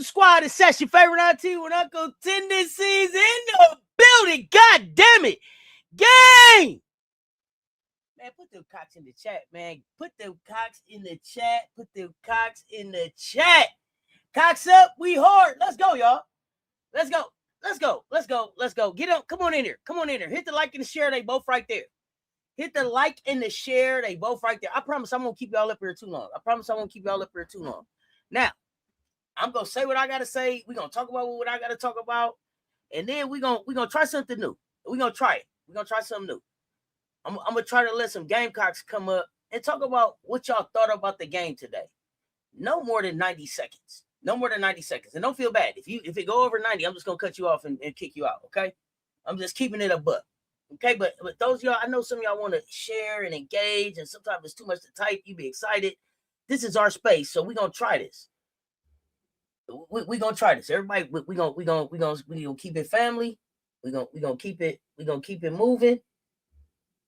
Squad, it's Cess, your favorite auntie with Uncle Tendencies in the building. God damn it. Game. Man, put them cocks in the chat, man. Put them cocks in the chat. Put them cocks in the chat. Cocks up. We hard. Let's go, y'all. Let's go. Let's go. Let's go. Let's go. Get up. Come on in here. Come on in here. Hit the like and the share. They both right there. Hit the like and the share. They both right there. I promise I won't keep y'all up here too long. I promise I won't keep y'all up here too long. Now, I'm going to say what I got to say. We're going to talk about what I got to talk about. And then we're going to try something new. We're going to try it. We're going to try something new. I'm going to try to let some Gamecocks come up and talk about what y'all thought about the game today. No more than 90 seconds. No more than 90 seconds. And don't feel bad. If it go over 90, I'm just going to cut you off and kick you out, okay? I'm just keeping it a buck. Okay, but those of y'all, I know some of y'all want to share and engage, and sometimes it's too much to type. You be excited. This is our space, so we're going to try this. We're gonna try this. Everybody, we're gonna keep it family. We're gonna keep it moving.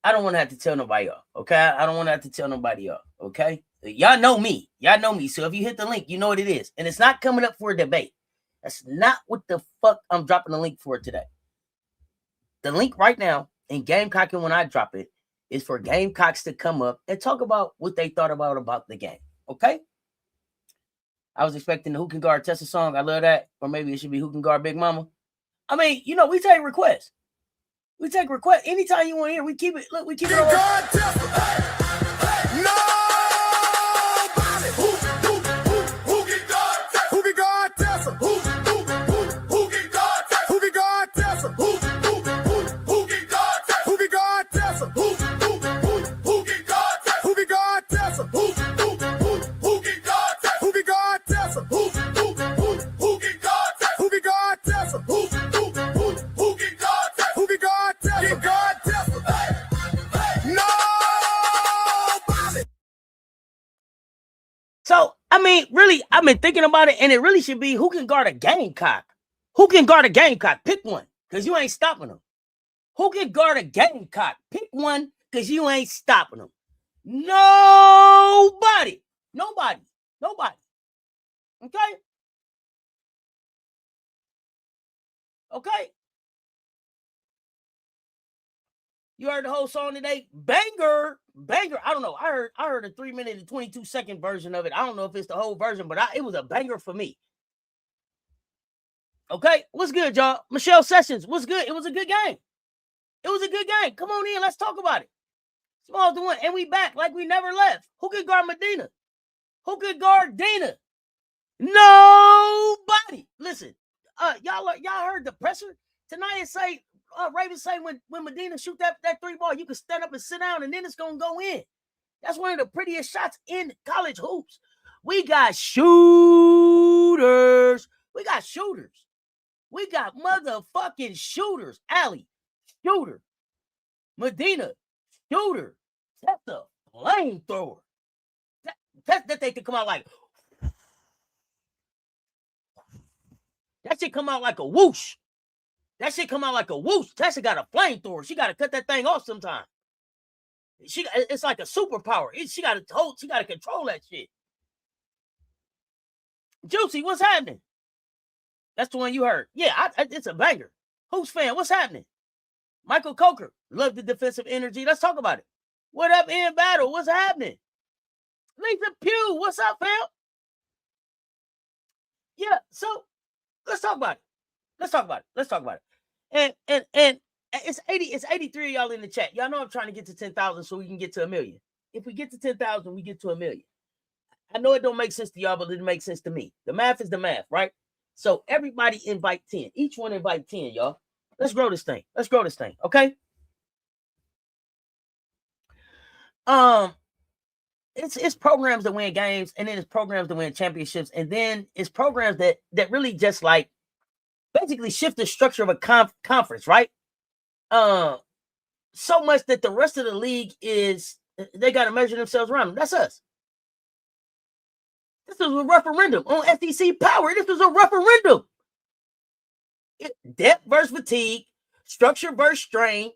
I don't want to have to tell nobody off. Okay. I don't want to have to tell nobody off. Okay. Y'all know me. Y'all know me. So if you hit the link, you know what it is. And it's not coming up for a debate. That's not what the fuck I'm dropping the link for today. The link right now in Gamecockin, when I drop it, is for Gamecocks to come up and talk about what they thought about the game. Okay. I was expecting the Who Can Guard Tessa song. I love that. Or maybe it should be Who Can Guard Big Mama. I mean, you know, we take requests. We take requests. Anytime you want to hear, we keep it. Look, we keep it. Guard Tessa. Hey, no! Who can guard Tessa? Who can guard Tessa? Who can guard Tessa? Who can guard Tessa? Who can guard Tessa? Who can guard Tessa? Who can guard Tessa? Who can guard Tessa? Who So, I mean, really, I've been thinking about it, and it really should be who can guard a Gamecock? Who can guard a Gamecock? Pick one, because you ain't stopping them. Who can guard a Gamecock? Pick one, because you ain't stopping them. Nobody. Nobody. Nobody. Okay? Okay? You heard the whole song today? Banger. Banger. I don't know. I heard a 3-minute and 22-second version of it. I don't know if it's the whole version, but it was a banger for me. Okay? What's good, y'all? Michelle Sessions, what's good? It was a good game. It was a good game. Come on in. Let's talk about it. Small's the one. And we back like we never left. Who could guard Madina? Who could guard Dina? Nobody. Listen, y'all heard the presser? Tonight it say, Ravens say when Madina shoot that 3 ball, you can stand up and sit down, and then it's going to go in. That's one of the prettiest shots in college hoops. We got shooters. We got shooters. We got motherfucking shooters. Allie, shooter. Madina, shooter. That's a flamethrower. That thing could come out like... That shit come out like a whoosh. That shit come out like a whoosh. Tessa got a flamethrower. She got to cut that thing off sometime. It's like a superpower. She got to control that shit. Juicy, what's happening? That's the one you heard. Yeah, it's a banger. Who's fan? What's happening? Michael Coker, love the defensive energy. Let's talk about it. What up, in battle? What's happening? Lisa Pugh, what's up, fam? Yeah, so let's talk about it. Let's talk about it. And it's 83 of y'all in the chat. Y'all know I'm trying to get to 10,000 so we can get to 1 million. If we get to 10,000, we get to 1 million. I know it don't make sense to y'all, but it makes sense to me. The math is the math, right? So everybody invite 10. Each one invite 10, y'all. Let's grow this thing. Okay? It's programs that win games, and then it's programs that win championships, and then it's programs that really just like basically shift the structure of a conference, right? So much that the rest of the league is they got to measure themselves around them. That's us. This was a referendum on SEC power. This was a referendum. Depth versus fatigue, structure versus strain,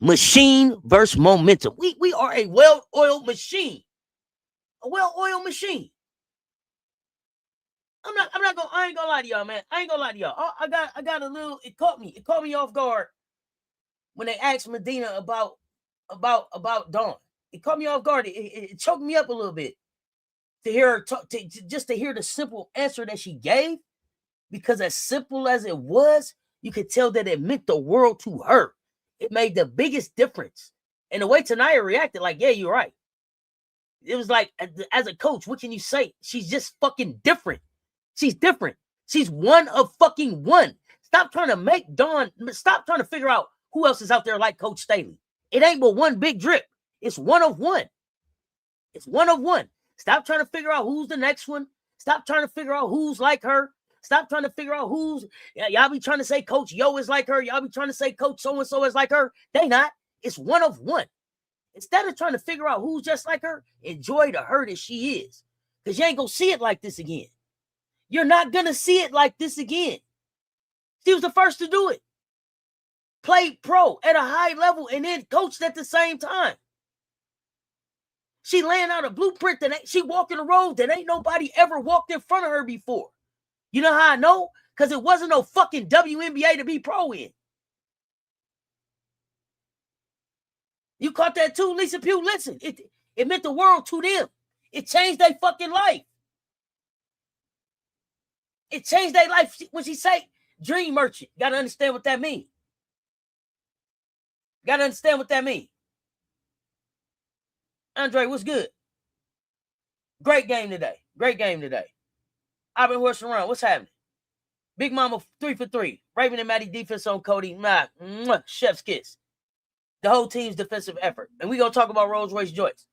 machine versus momentum. We are a well-oiled machine. A well-oiled machine. I ain't gonna lie to y'all, man. I I got a little, it caught me off guard when they asked Madina about Dawn. It caught me off guard. It choked me up a little bit to hear her talk, just to hear the simple answer that she gave, because as simple as it was, you could tell that it meant the world to her. It made the biggest difference. And the way Tanaya reacted, like, yeah, you're right. It was like, as a coach, what can you say? She's just fucking different. She's different. She's one of fucking one. Stop trying to make Dawn, stop trying to figure out who else is out there like Coach Staley. It ain't but one big drip. It's one of one. It's one of one. Stop trying to figure out who's the next one. Stop trying to figure out who's like her. Stop trying to figure out who's, y'all be trying to say Coach Yo is like her. Y'all be trying to say Coach so-and-so is like her. They not. It's one of one. Instead of trying to figure out who's just like her, enjoy the her that she is. Because you ain't going to see it like this again. You're not going to see it like this again. She was the first to do it. Played pro at a high level and then coached at the same time. She laying out a blueprint that she walking the road that ain't nobody ever walked in front of her before. You know how I know? Because it wasn't no fucking WNBA to be pro in. You caught that too, Lisa Pugh? Listen, it meant the world to them. It changed their fucking life. It changed their life. When she say dream merchant, got to understand what that means. Got to understand what that means. Andre, what's good? Great game today. I've been horsing around. What's happening? Big Mama 3 for 3. Raven and Maddie defense on Cody. Chef's kiss. The whole team's defensive effort. And we're going to talk about Rolls Royce Joyce.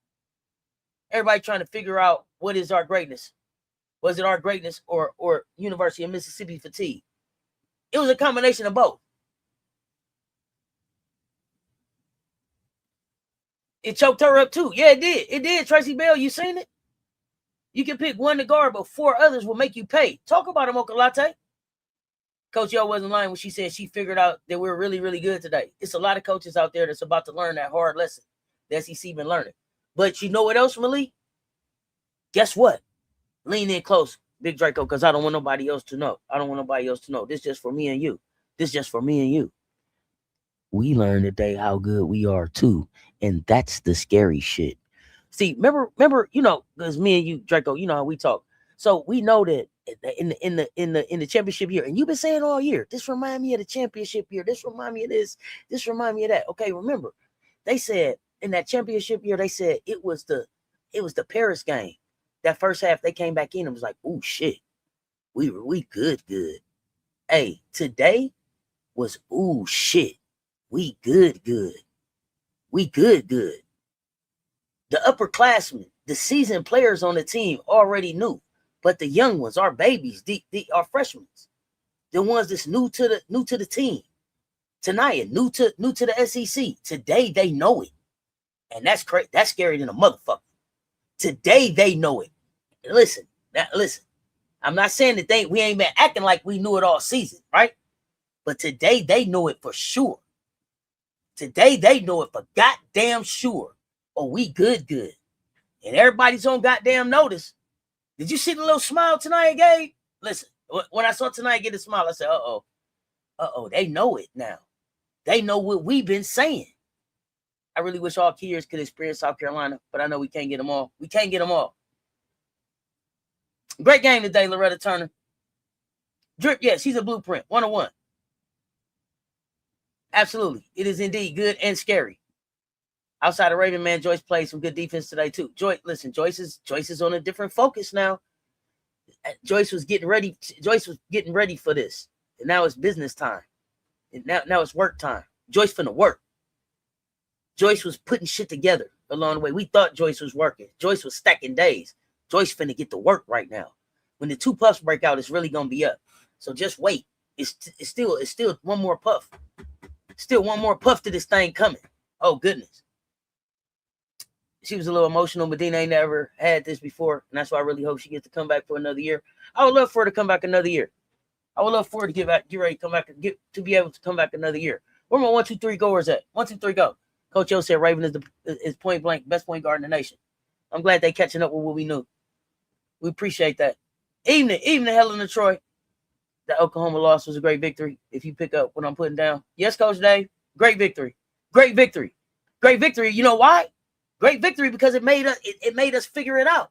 Everybody trying to figure out what is our greatness. Was it our greatness or University of Mississippi fatigue? It was a combination of both. It choked her up too. Yeah, it did. It did, Tracy Bell. You seen it? You can pick one to guard, but 4 others will make you pay. Talk about it, Mocha Latte. Coach Yo wasn't lying when she said she figured out that we're really, really good today. It's a lot of coaches out there that's about to learn that hard lesson the SEC been learning. But you know what else, Malik? Guess what? Lean in close, Big Draco, because I don't want nobody else to know. This is just for me and you. We learned today how good we are too. And that's the scary shit. See, remember, because me and you, Draco, you know how we talk. So we know that in the championship year, and you've been saying all year, this remind me of the championship year. This remind me of this. This remind me of that. Okay, remember, they said in that championship year, they said it was the Paris game. That first half, they came back in and was like, oh shit, we good. Hey, today was oh shit, we good. We good. The upperclassmen, the seasoned players on the team already knew, but the young ones, our babies, our freshmen, the ones that's new to the team, Tanaya, new to the SEC. Today they know it, and that's crazy. That's scary than a motherfucker. Today they know it. Listen. I'm not saying that we ain't been acting like we knew it all season, right? But today they know it for sure. Today they know it for goddamn sure. Oh, we good. And everybody's on goddamn notice Did you see the little smile tonight, Gabe? Listen, when I saw tonight get a smile, I said, uh-oh, they know it now. They know what we've been saying. I really wish all kids could experience South Carolina, but I know we can't get them all. We can't get them all. Great game today, Loretta Turner. Drip, yeah, she's a blueprint, 101. Absolutely. It is indeed good and scary. Outside of Raven, man, Joyce played some good defense today, too. Joyce is on a different focus now. Joyce was getting ready for this. And now it's business time. And now it's work time. Joyce finna work. Joyce was putting shit together along the way. We thought Joyce was working. Joyce was stacking days. Joyce finna get to work right now. When the 2 puffs break out, it's really gonna be up. So just wait. It's still one more puff. Still one more puff to this thing coming. Oh goodness. She was a little emotional. Madina ain't never had this before, and that's why I really hope she gets to come back for another year. I would love for her to come back another year. I would love for her to get ready to come back and be able to come back another year. Where my 1, 2, 3 goers at? 1, 2, 3, go. Coach O said Raven is point blank best point guard in the nation. I'm glad they catching up with what we knew. We appreciate that. Even the Helen of Troy, the Oklahoma loss was a great victory. If you pick up what I'm putting down, yes, Coach Dave, great victory, great victory, great victory. You know why? Great victory because it made us figure it out.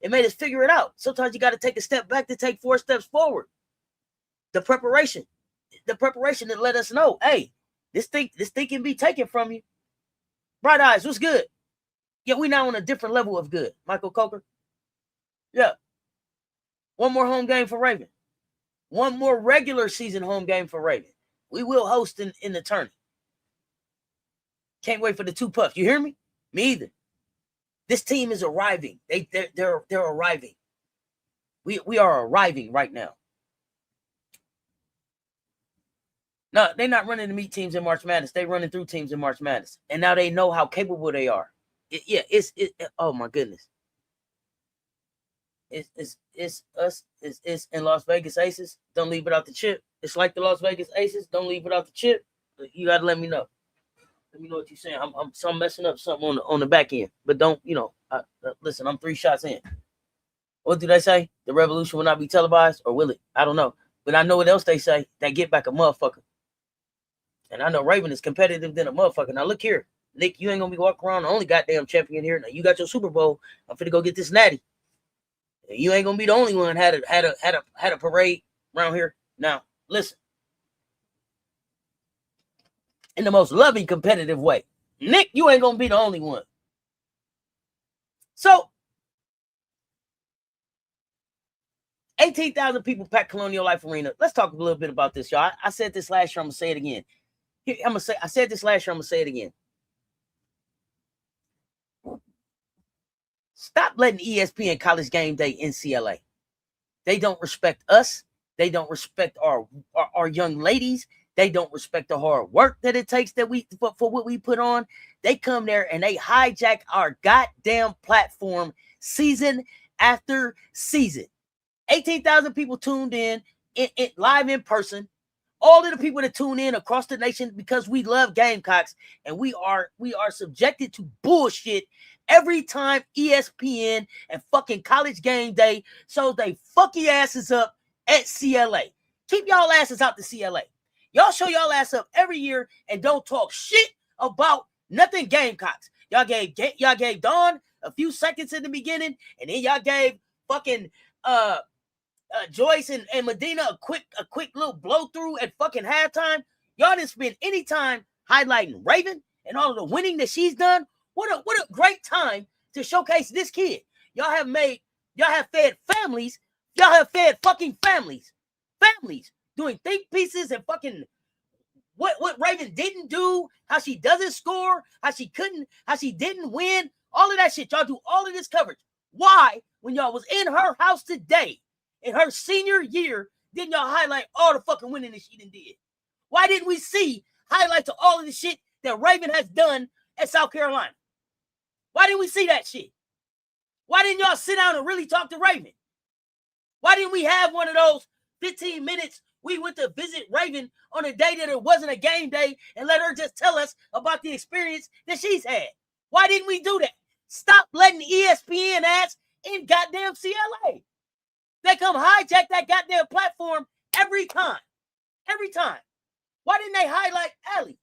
It made us figure it out. Sometimes you got to take a step back to take 4 steps forward. The preparation that let us know, hey, this thing can be taken from you. Bright Eyes, what's good? Yeah, we now on a different level of good. Michael Coker. Yeah. One more home game for Raven. One more regular season home game for Raven. We will host in the tournament. Can't wait for the 2 puffs. You hear me? Me either. This team is arriving. They're arriving. We are arriving right now. No, they're not running to meet teams in March Madness. They're running through teams in March Madness. And now they know how capable they are. Oh my goodness. It's us. It's in Las Vegas Aces. Don't leave without the chip. It's like the Las Vegas Aces. Don't leave without the chip. You got to let me know. Let me know what you're saying. I'm messing up something on the back end. But don't, listen, I'm 3 shots in. What do they say? The revolution will not be televised, or will it? I don't know. But I know what else they say. They get back a motherfucker. And I know Raven is competitive than a motherfucker. Now look here. Nick, you ain't going to be walking around the only goddamn champion here. Now you got your Super Bowl. I'm finna go get this natty. And you ain't going to be the only one had a parade around here. Now, listen. In the most loving, competitive way. Nick, you ain't going to be the only one. So, 18,000 people packed Colonial Life Arena. Let's talk a little bit about this, y'all. I said this last year. I'm going to say it again. I said this last year. I'm going to say it again. Stop letting ESPN College Game Day NCLA. They don't respect us. They don't respect our young ladies. They don't respect the hard work that it takes for what we put on. They come there and they hijack our goddamn platform season after season. 18,000 people tuned in live in person. All of the people that tune in across the nation because we love Gamecocks, and we are subjected to bullshit every time ESPN and fucking College Game Day shows they fuck your asses up at CLA. Keep y'all asses out to CLA. Y'all show y'all ass up every year and don't talk shit about nothing Gamecocks. Y'all gave Dawn a few seconds in the beginning, and then y'all gave fucking Joyce and Madina a quick little blow through at fucking halftime. Y'all didn't spend any time highlighting Raven and all of the winning that she's done. What a great time to showcase this kid. Y'all have fed families. Y'all have fed fucking families doing think pieces and fucking what Raven didn't do, how she doesn't score, how she didn't win, all of that shit. Y'all do all of this coverage. Why, when y'all was in her house today, in her senior year, didn't y'all highlight all the fucking winning that she done did? Why didn't we see highlights of all of the shit that Raven has done at South Carolina? Why didn't we see that shit? Why didn't y'all sit down and really talk to Raven? Why didn't we have one of those 15 minutes we went to visit Raven on a day that it wasn't a game day and let her just tell us about the experience that she's had? Why didn't we do that? Stop letting ESPN ass in goddamn CLA. They come hijack that goddamn platform every time. Every time. Why didn't they highlight Allie?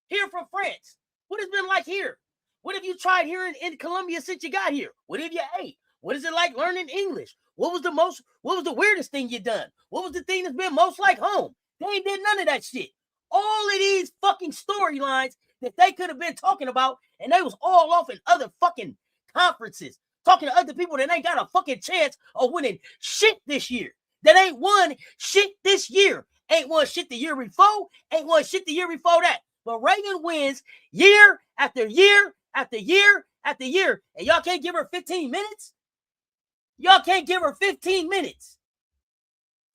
Here from France. What has it been like here? What have you tried here in Colombia since you got here? What have you ate? What is it like learning English? What was the weirdest thing you done? What was the thing that's been most like home? They ain't did none of that shit. All of these fucking storylines that they could have been talking about, and they was all off in other fucking conferences, talking to other people that ain't got a fucking chance of winning shit this year. That ain't won shit this year. Ain't won shit the year before. Ain't won shit the year before that. But Reagan wins year after year after year after year. And y'all can't give her 15 minutes? Y'all can't give her 15 minutes.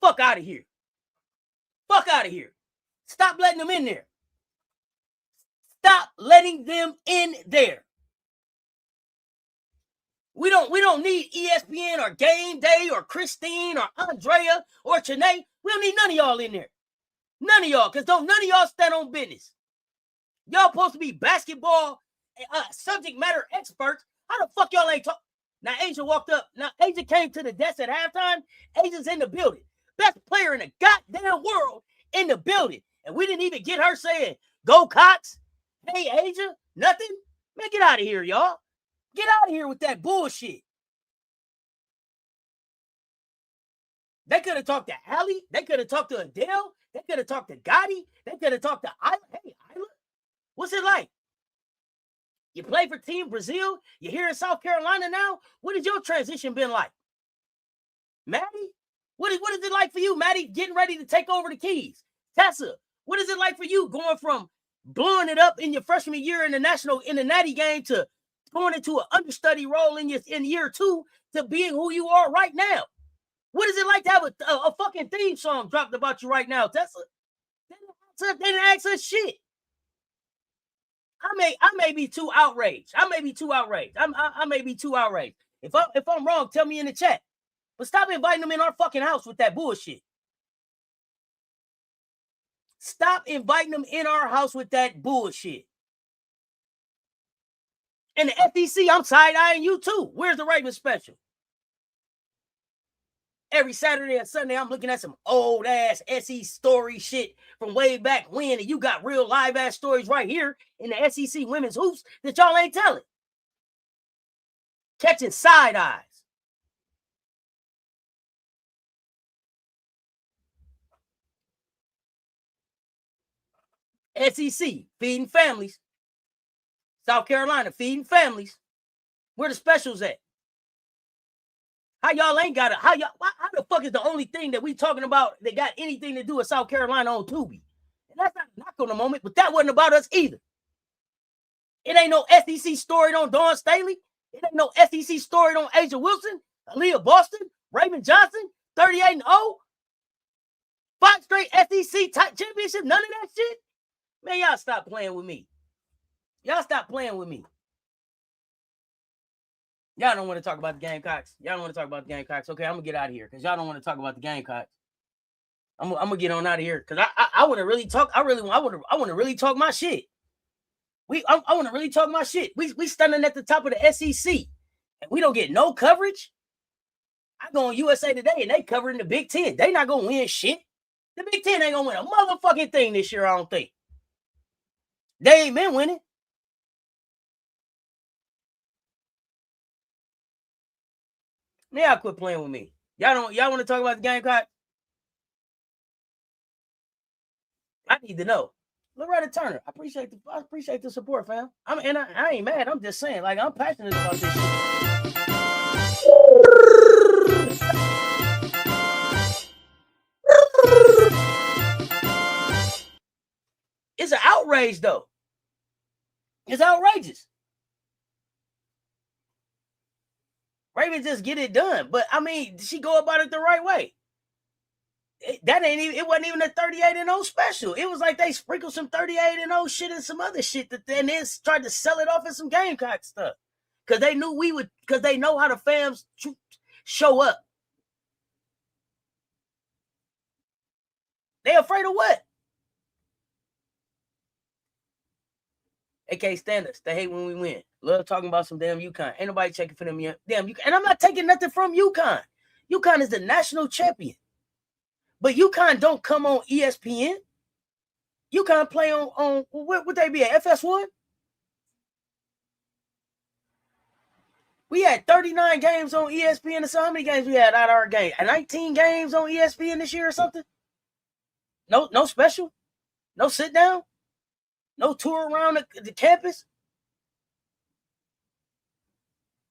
Fuck out of here. Fuck out of here. Stop letting them in there. Stop letting them in there. We don't need ESPN or Game Day or Christine or Andrea or Chanae. We don't need none of y'all in there. None of y'all, because none of y'all stand on business. Y'all supposed to be basketball subject matter experts. How the fuck y'all ain't talk? Now, Asia walked up. Now, Asia came to the desk at halftime. Asia's in the building. Best player in the goddamn world in the building. And we didn't even get her saying, go Cox. Hey, Asia, nothing? Man, get out of here, y'all. Get out of here with that bullshit. They could have talked to Allie. They could have talked to Adele. They could have talked to Gotti. They could have talked to Isla. Hey, Isla, what's it like? You play for Team Brazil. You're here in South Carolina now. What has your transition been like? Maddie, what is it like for you, Maddie, getting ready to take over the keys? Tessa, what is it like for you going from blowing it up in your freshman year in the Natty game to going into an understudy role in year 2 to being who you are right now? What is it like to have a fucking theme song dropped about you right now, Tessa? They didn't ask us shit. I may be too outraged. I may be too outraged. If I'm wrong, tell me in the chat. But stop inviting them in our fucking house with that bullshit. Stop inviting them in our house with that bullshit. And the FEC, I'm side-eyeing you too. Where's the Ravens special? Every Saturday and Sunday, I'm looking at some old-ass SEC story shit from way back when, and you got real live-ass stories right here in the SEC women's hoops that y'all ain't telling. Catching side eyes. SEC, feeding families. South Carolina, feeding families. Where the specials at? How y'all ain't got it? How the fuck is the only thing that we talking about that got anything to do with South Carolina on Tubi? And that's not a knock on the moment, but that wasn't about us either. It ain't no SEC story on Dawn Staley. It ain't no SEC story on Asia Wilson, Aaliyah Boston, Raymond Johnson, 38-0. 5 straight SEC championship, none of that shit. Man, y'all stop playing with me. Y'all stop playing with me. Y'all don't want to talk about the Gamecocks. Y'all don't want to talk about the Gamecocks. Okay, I'm going to get out of here because y'all don't want to talk about the Gamecocks. I'm going to get on out of here because I want to really talk. I want to really talk my shit. I want to really talk my shit. We standing at the top of the SEC and we don't get no coverage. I go on USA Today and they covering the Big Ten. They not going to win shit. The Big Ten ain't going to win a motherfucking thing this year, I don't think. They ain't been winning. Man, y'all quit playing with me. Y'all want to talk about the Gamecock? I need to know. Loretta Turner, I appreciate the support, fam. I ain't mad. I'm just saying, like, I'm passionate about this shit. It's an outrage, though. It's outrageous. Raven just get it done. But, I mean, she go about it the right way. It wasn't even a 38-0 special. It was like they sprinkled some 38-0 shit and some other shit and then tried to sell it off as some Gamecock stuff. Because they knew because they know how the fans show up. They afraid of what? They can't stand us. They hate when we win. Love talking about some damn UConn. Ain't nobody checking for them yet. Damn UConn. And I'm not taking nothing from UConn. UConn is the national champion. But UConn don't come on ESPN. UConn play on what would they be at? FS1? We had 39 games on ESPN. So how many games we had out of our game? 19 games on ESPN this year or something? No special? No sit down? No tour around the campus?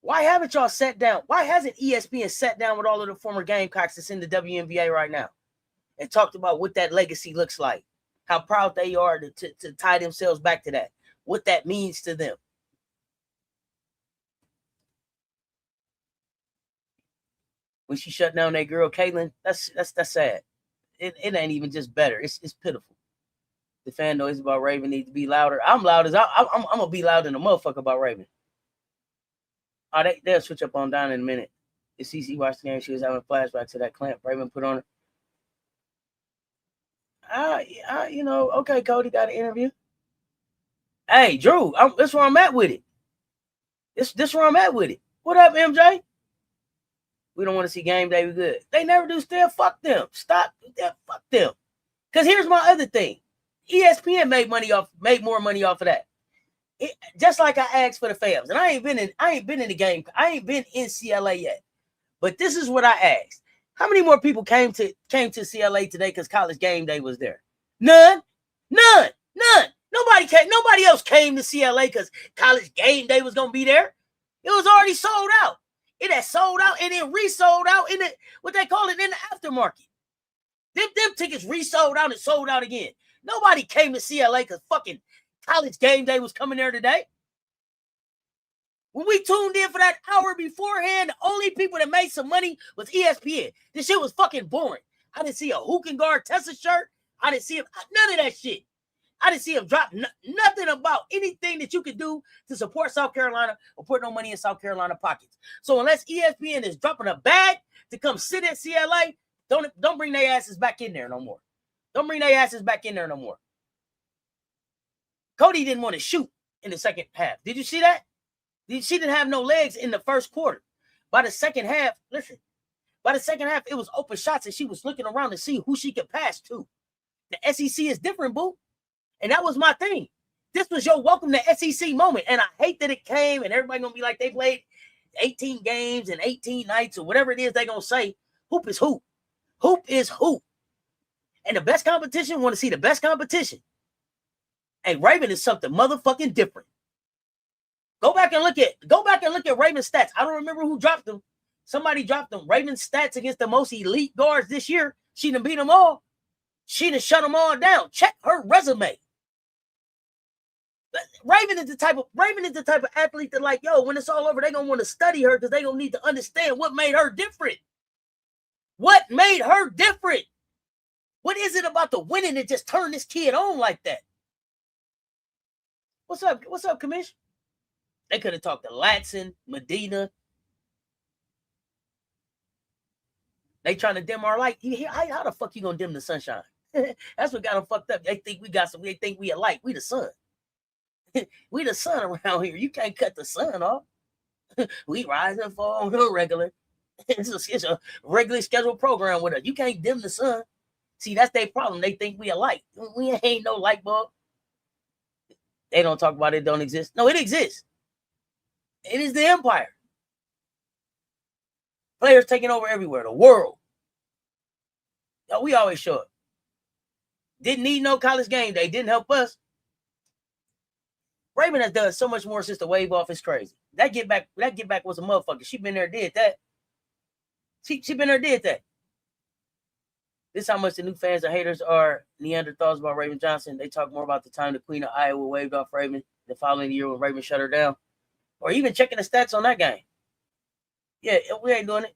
Why haven't y'all sat down? Why hasn't ESPN sat down with all of the former Gamecocks that's in the WNBA right now and talked about what that legacy looks like, how proud they are to tie themselves back to that, what that means to them? When she shut down that girl, Caitlin, that's sad. It ain't even just better. It's pitiful. The fan noise about Raven needs to be louder. I'm loud as I'm gonna be loud in the motherfucker about Raven. Oh, they'll switch up on down in a minute. If CC watched the game, she was having a flashback to that clamp Raven put on her. Okay, Cody got an interview. Hey, Drew, this where I'm at with it. This where I'm at with it. What up, MJ? We don't want to see game day. We good. They never do still. Fuck them. Stop. Fuck them. Because here's my other thing. ESPN made more money off of that. Just like I asked for the Fabs, and I ain't been in the game. I ain't been in CLA yet. But this is what I asked. How many more people came to CLA today because college game day was there? None. Nobody else came to CLA because college game day was gonna be there. It was already sold out. It had sold out and then resold out in what they call it in the aftermarket. Them tickets resold out and sold out again. Nobody came to CLA because fucking college game day was coming there today. When we tuned in for that hour beforehand, the only people that made some money was ESPN. This shit was fucking boring. I didn't see a Who Can Guard Tessa shirt. I didn't see him, none of that shit. I didn't see him drop nothing about anything that you could do to support South Carolina or put no money in South Carolina pockets. So unless ESPN is dropping a bag to come sit at CLA, don't bring their asses back in there no more. Don't bring their asses back in there no more. Cody didn't want to shoot in the second half. Did you see that? She didn't have no legs in the first quarter. By the second half, it was open shots and she was looking around to see who she could pass to. The SEC is different, boo. And that was my thing. This was your welcome to SEC moment. And I hate that it came and everybody going to be like, they played 18 games and 18 nights or whatever it is they're going to say. Hoop is hoop. Hoop is hoop. And the best competition, want to see the best competition. Hey, Raven is something motherfucking different. Go back and look at Raven's stats. I don't remember who dropped them. Somebody dropped them. Raven's stats against the most elite guards this year. She done beat them all. She done shut them all down. Check her resume. Raven is the type of athlete that, like, yo, when it's all over, they're gonna want to study her because they're gonna need to understand what made her different. What made her different? What is it about the winning that just turned this kid on like that? What's up, Commish? They could have talked to Latson, Madina. They trying to dim our light. How the fuck you gonna dim the sunshine? That's what got them fucked up. They think they think we a light. We the sun. We the sun around here. You can't cut the sun off. We rise and fall real regular. It's a regularly scheduled program with us. You can't dim the sun. See, that's their problem. They think we a light. We ain't no light bulb. They don't talk about it. Don't exist. No, it exists. It is the empire. Players taking over everywhere. The world. Yo, we always show up. Didn't need no college game day. Didn't help us. Raven has done so much more since the wave off. It's crazy. That get back was a motherfucker. She been there, did that. She been there, did that. This is how much the new fans and haters are Neanderthals about Raven Johnson. They talk more about the time the Queen of Iowa waved off Raven the following year when Raven shut her down. Or even checking the stats on that game. Yeah, we ain't doing it.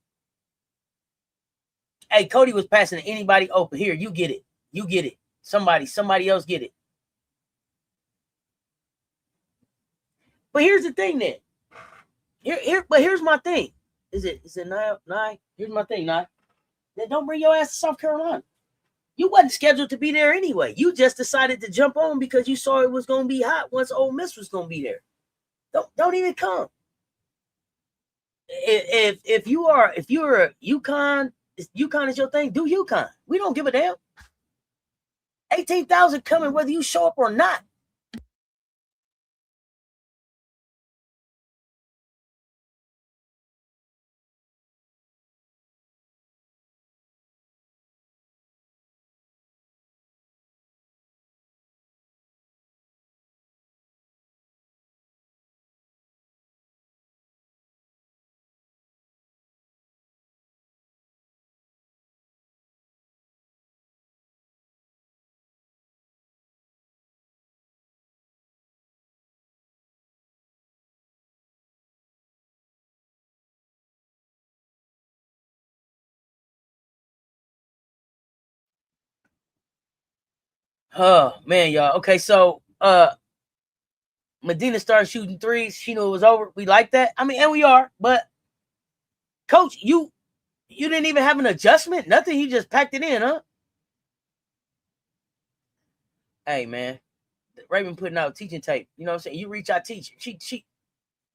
Hey, Cody was passing to anybody open. Here, you get it. You get it. Somebody else get it. But here's the thing then. Here's my thing. Is it 9? Here's my thing, 9. Then don't bring your ass to South Carolina. You wasn't scheduled to be there anyway. You just decided to jump on because you saw it was going to be hot once Ole Miss was going to be there. Don't even come. If you're UConn, UConn is your thing, do UConn. We don't give a damn. 18,000 coming whether you show up or not. Oh man, y'all. Okay, so Madina started shooting threes. She knew it was over. We like that. I mean, and we are, but coach, you didn't even have an adjustment, nothing. You just packed it in, huh? Hey man, Raven putting out teaching tape. You know what I'm saying? You reach out, teach. She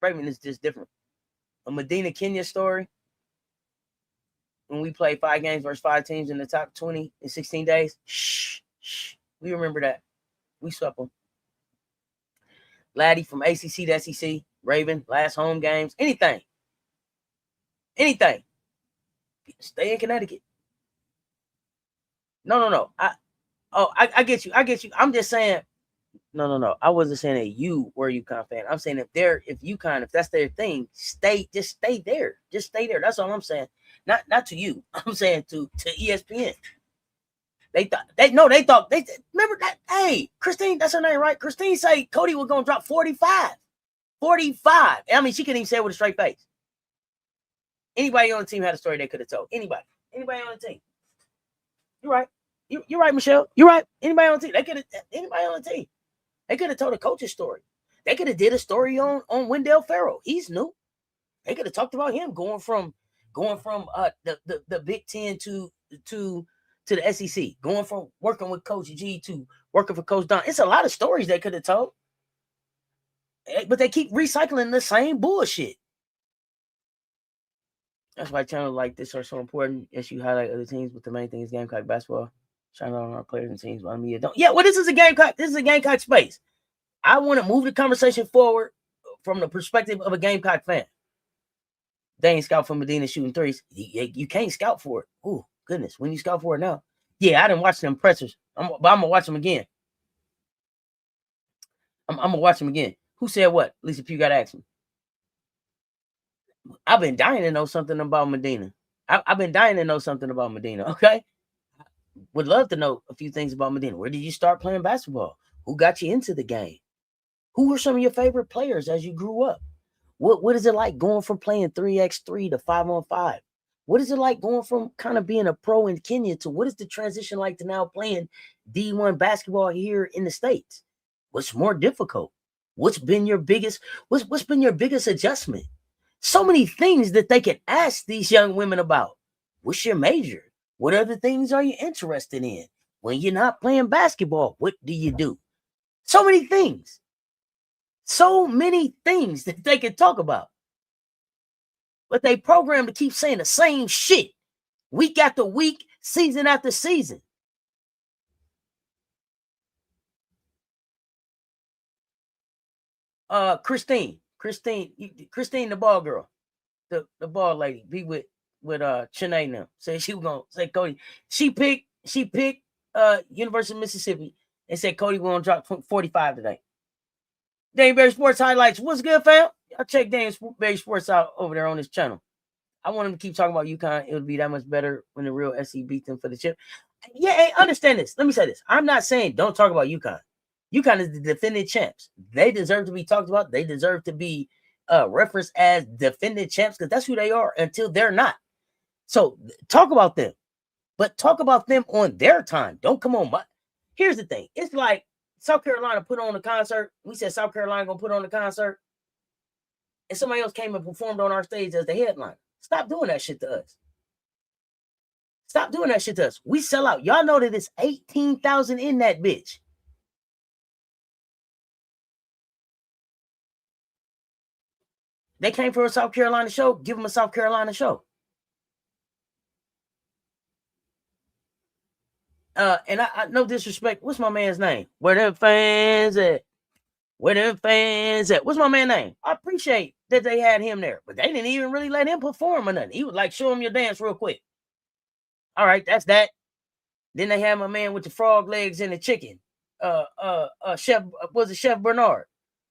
Raven is just different. A Madina Kenya story. When we played 5 games versus 5 teams in the top 20 in 16 days. Shh. We remember that. We swept them. Laddie from ACC to SEC. Raven, last home games. Anything. Stay in Connecticut. No. I get you. I'm just saying. No. I wasn't saying that you were a UConn fan. I'm saying if UConn, if that's their thing, just stay there. Just stay there. That's all I'm saying. Not to you. I'm saying to ESPN. They thought remember that. Hey, Christine, that's her name, right? Christine say Cody was gonna drop 45. 45. I mean, she couldn't even say it with a straight face. Anybody on the team had a story they could have told. Anybody on the team. You're right. You're right, Michelle. You're right. Anybody on the team. Anybody on the team. They could have told a coach's story. They could have did a story on Wendell Farrell. He's new. They could have talked about him going from the Big Ten to the SEC, going from working with Coach G to working for Coach Don. It's a lot of stories they could have told. But they keep recycling the same bullshit. That's why channels like this are so important. Yes, you highlight other teams, but the main thing is Gamecock basketball. Shine on our players and teams. But media don't. Yeah, well, this is a Gamecock space. I want to move the conversation forward from the perspective of a Gamecock fan. They ain't scout for Madina shooting threes. You can't scout for it. Oh, goodness. When you scout for it now. Yeah, I didn't watch them pressers. But I'm going to watch them again. I'm going to watch them again. Who said what? Lisa Pugh got to ask me. I've been dying to know something about Madina. I've been dying to know something about Madina, okay? Would love to know a few things about Madina. Where did you start playing basketball? Who got you into the game? Who were some of your favorite players as you grew up? What is it like going from playing 3x3 to 5-on-5? What is it like going from kind of being a pro in Kenya to what is the transition like to now playing D1 basketball here in the States? What's more difficult? What's been your biggest adjustment? So many things that they can ask these young women about. What's your major? What other things are you interested in? When you're not playing basketball, what do you do? So many things. So many things that they can talk about. But they program to keep saying the same shit week after week, season after season. Christine, the ball girl, the ball lady, be with Chennai now. Said she was gonna say Cody. She picked University of Mississippi and said Cody was gonna drop 45 today. Danbury Sports Highlights. What's good, fam? I'll check Danbury Sports out over there on this channel. I want him to keep talking about UConn. It would be that much better when the real SC beat them for the chip. Yeah, hey, understand this. Let me say this. I'm not saying don't talk about UConn. UConn is the defending champs. They deserve to be talked about. They deserve to be referenced as defending champs because that's who they are until they're not. So talk about them. But talk about them on their time. Don't come on. Here's the thing. It's like South Carolina put on a concert. We said South Carolina going to put on a concert. And somebody else came and performed on our stage as the headliner. Stop doing that shit to us. Stop doing that shit to us. We sell out. Y'all know that it's 18,000 in that bitch. They came for a South Carolina show. Give them a South Carolina show. And I no disrespect. What's my man's name? Where them fans at? Where them fans at? What's my man's name? I appreciate that they had him there, but they didn't even really let him perform or nothing. He was like, show him your dance real quick. All right, that's that. Then they had my man with the frog legs and the chicken. Chef, was it Chef Bernard?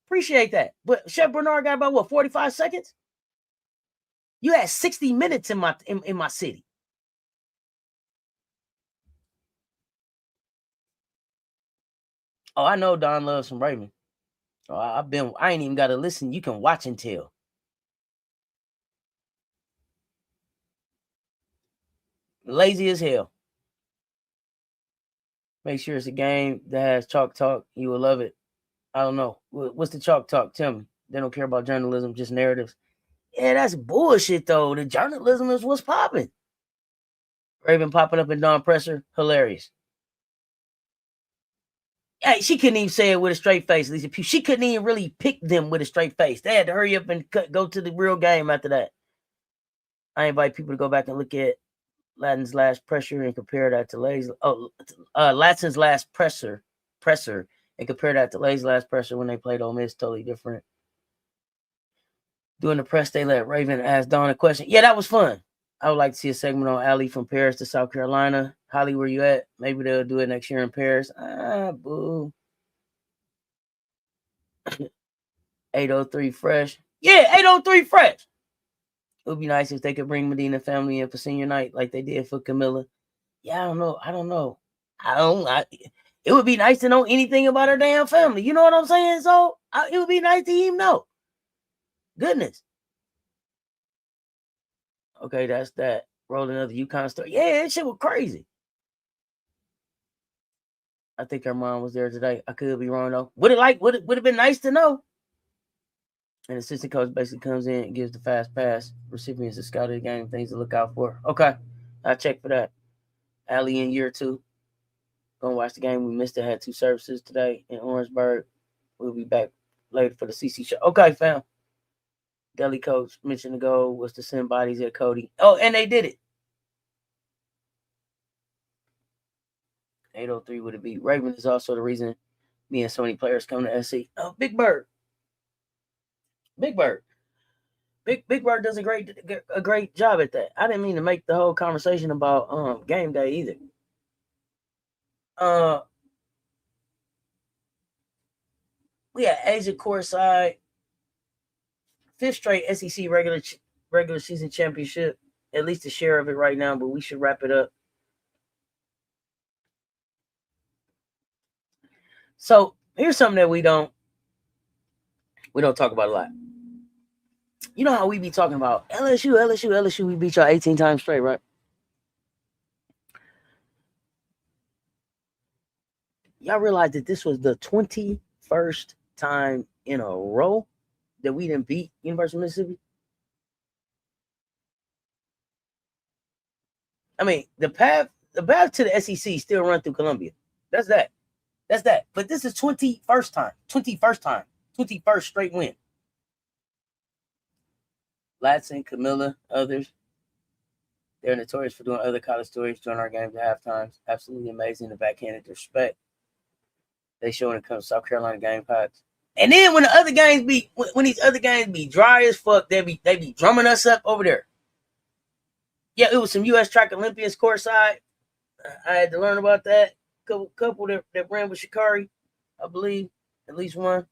Appreciate that. But Chef Bernard got about what, 45 seconds? You had 60 minutes in my city. Oh, I know Don loves some Raven. Oh, I ain't even got to listen. You can watch and tell. Lazy as hell. Make sure it's a game that has chalk talk. You will love it. I don't know. What's the chalk talk? Tell me. They don't care about journalism, just narratives. Yeah, that's bullshit, though. The journalism is what's popping. Raven popping up in Dawn Presser. Hilarious. Hey, she couldn't even say it with a straight face, Lisa Pugh. She couldn't even really pick them with a straight face. They had to hurry up and go to the real game after that. I invite people to go back and look at Latson's last pressure and compare that to Latson's last presser and compare that to Lay's last pressure when they played Ole Miss. Totally different. During the press, they let Raven ask Dawn a question. Yeah, that was fun. I would like to see a segment on Allie from Paris to South Carolina. Holly, where you at? Maybe they'll do it next year in Paris. Boo. 803 fresh. Yeah, 803 fresh. It would be nice if they could bring Madina family in for senior night like they did for Camilla. Yeah, I don't know. It would be nice to know anything about her damn family. You know what I'm saying? So it would be nice to even know. Goodness. Okay, that's that. Roll another UConn story. Yeah, that shit was crazy. I think her mom was there today. I could be wrong though. Would have been nice to know. And assistant coach basically comes in and gives the fast pass. Recipients of scout of the game, things to look out for. Okay, I'll check for that. Allie in year 2. Gonna watch the game. We missed it. Had 2 services today in Orangeburg. We'll be back later for the CC show. Okay, fam. Deli coach mentioned the goal was to send bodies at Cody. Oh, and they did it. 803 would it be? Raven is also the reason me and so many players come to SC. Oh, Big Bird. Big Bird does a great job at that. I didn't mean to make the whole conversation about game day either. We had Asia courtside, 5th straight SEC regular season championship. At least a share of it right now, but we should wrap it up. So here's something that we don't talk about a lot. You know how we be talking about LSU, we beat y'all 18 times straight, right? Y'all realize that this was the 21st time in a row that we didn't beat University of Mississippi? I mean, the path to the SEC still run through Columbia. That's that. But this is 21st time. 21st straight win. Latson, Camilla, others. They're notorious for doing other college stories during our games at halftimes. Absolutely amazing. The backhanded respect they show when it comes to South Carolina Gamecocks. And then when these other games be dry as fuck, they be drumming us up over there. Yeah, it was some U.S. track Olympians courtside. I had to learn about that. Couple that ran with Shikari, I believe, at least one.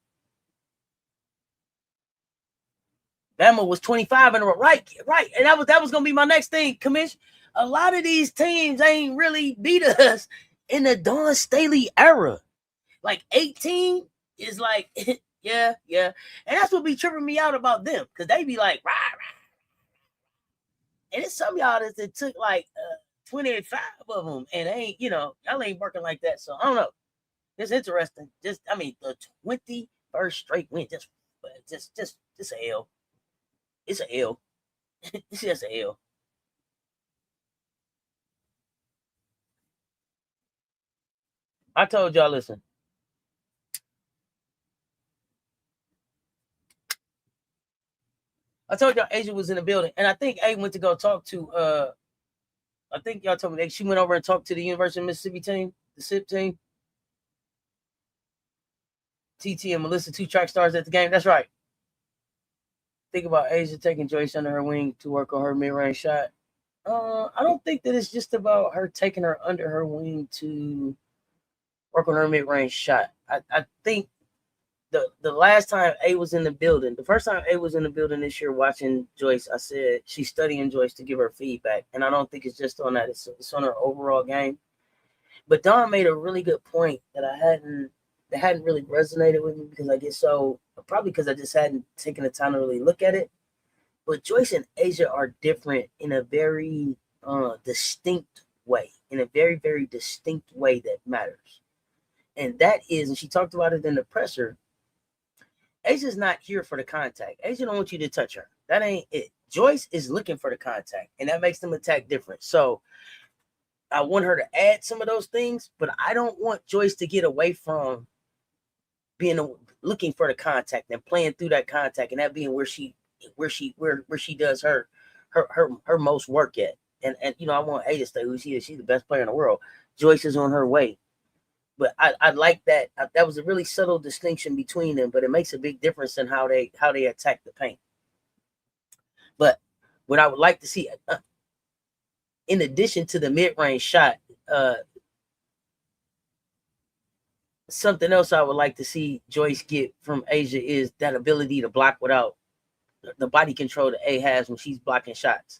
Bama was 25 in a row. Right. And that was gonna be my next thing, Commish. A lot of these teams ain't really beat us in the Dawn Staley era. Like 18 is like, yeah. And that's what be tripping me out about them, because they be like, rah. And it's some of y'all that took like 25 of them, and ain't, y'all ain't working like that. So I don't know. It's interesting. The 21st straight win. Just a L. It's a L. It's just a L. I told y'all, listen. I told y'all Asia was in the building, and I think A went to go talk to I think y'all told me that she went over and talked to the University of Mississippi team, the SIP team. TT and Melissa, 2 track stars at the game. That's right. Think about Asia taking Joyce under her wing to work on her mid-range shot. I don't think that it's just about her taking her under her wing to work on her mid-range shot. I think the last time A was in the building, the first time A was in the building this year watching Joyce, I said she's studying Joyce to give her feedback. And I don't think it's just on that. It's on her overall game. But Don made a really good point that hadn't really resonated with me because I get so, probably because I just hadn't taken the time to really look at it. But Joyce and Asia are different in a very distinct way, in a very, very distinct way that matters. And that is, and she talked about it in the presser, Asia's not here for the contact. Asia don't want you to touch her. That ain't it. Joyce is looking for the contact, and that makes them attack different. So I want her to add some of those things, but I don't want Joyce to get away from being looking for the contact and playing through that contact, and that being where she does her most work at. And you know, I want A to stay who she is. She's the best player in the world. Joyce is on her way. But I like that. That was a really subtle distinction between them, but it makes a big difference in how they attack the paint. But what I would like to see, in addition to the mid-range shot, something else I would like to see Joyce get from Asia is that ability to block without the body control that A has when she's blocking shots.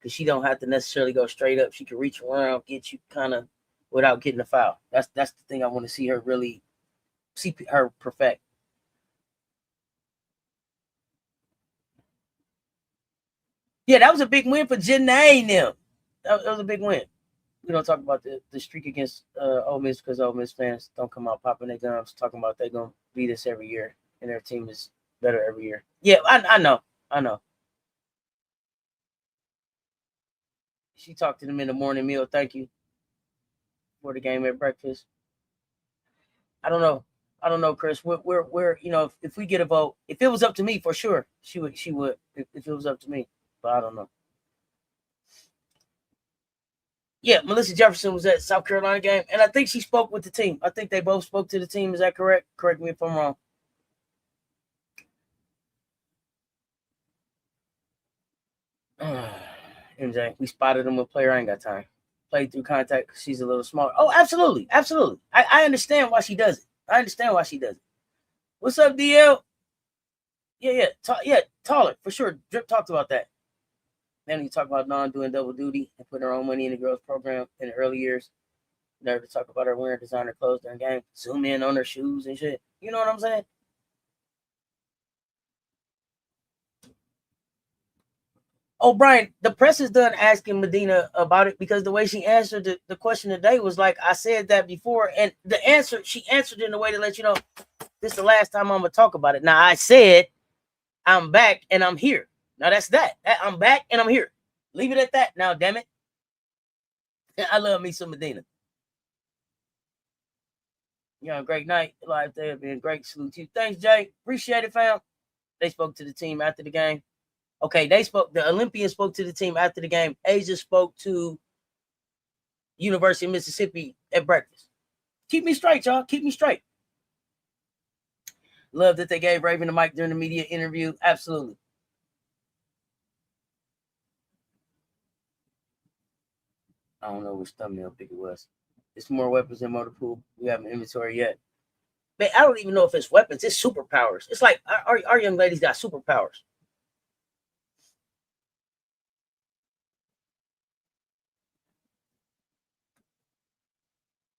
Because she don't have to necessarily go straight up. She can reach around, get you kind of without getting a foul. That's the thing I want to see her really see her perfect. Yeah, that was a big win for Janae and them. That was a big win. We don't talk about the streak against Ole Miss because Ole Miss fans don't come out popping their gums talking about they're going to beat us every year and their team is better every year. Yeah, I know. She talked to them in the morning meal. Thank you for the game at breakfast. I don't know, Chris. We're you know, if we get a vote, if it was up to me, for sure, she would. If it was up to me, but I don't know. Yeah, Melissa Jefferson was at South Carolina game, and I think she spoke with the team. I think they both spoke to the team. Is that correct? Correct me if I'm wrong. MJ, we spotted him with player. I ain't got time. Played through contact. She's a little smaller. Oh, absolutely. I understand why she does it. What's up, DL? Yeah, taller for sure. Drip talked about that. Then he talked about non doing double duty and putting her own money in the girls program in the early years. Never to talk about her wearing designer clothes during game. Zoom in on her shoes and shit. You know what I'm saying? Oh, Brian, the press is done asking Madina about it because the way she answered the question today was like, I said that before. And the answer, she answered in a way to let you know, this is the last time I'm going to talk about it. Now, I said, I'm back and I'm here. Now, that's that. I'm back and I'm here. Leave it at that now, damn it. I love me some Madina. You know, great night. Live there being great. Salute to you. Thanks, Jay. Appreciate it, fam. They spoke to the team after the game. Okay, the Olympians spoke to the team after the game. Asia spoke to University of Mississippi at breakfast. Keep me straight, y'all. Keep me straight. Love that they gave Raven the mic during the media interview. Absolutely. I don't know which thumbnail pick it was. It's more weapons than motor pool. We haven't inventory yet. Man, I don't even know if it's weapons. It's superpowers. It's like our young ladies got superpowers.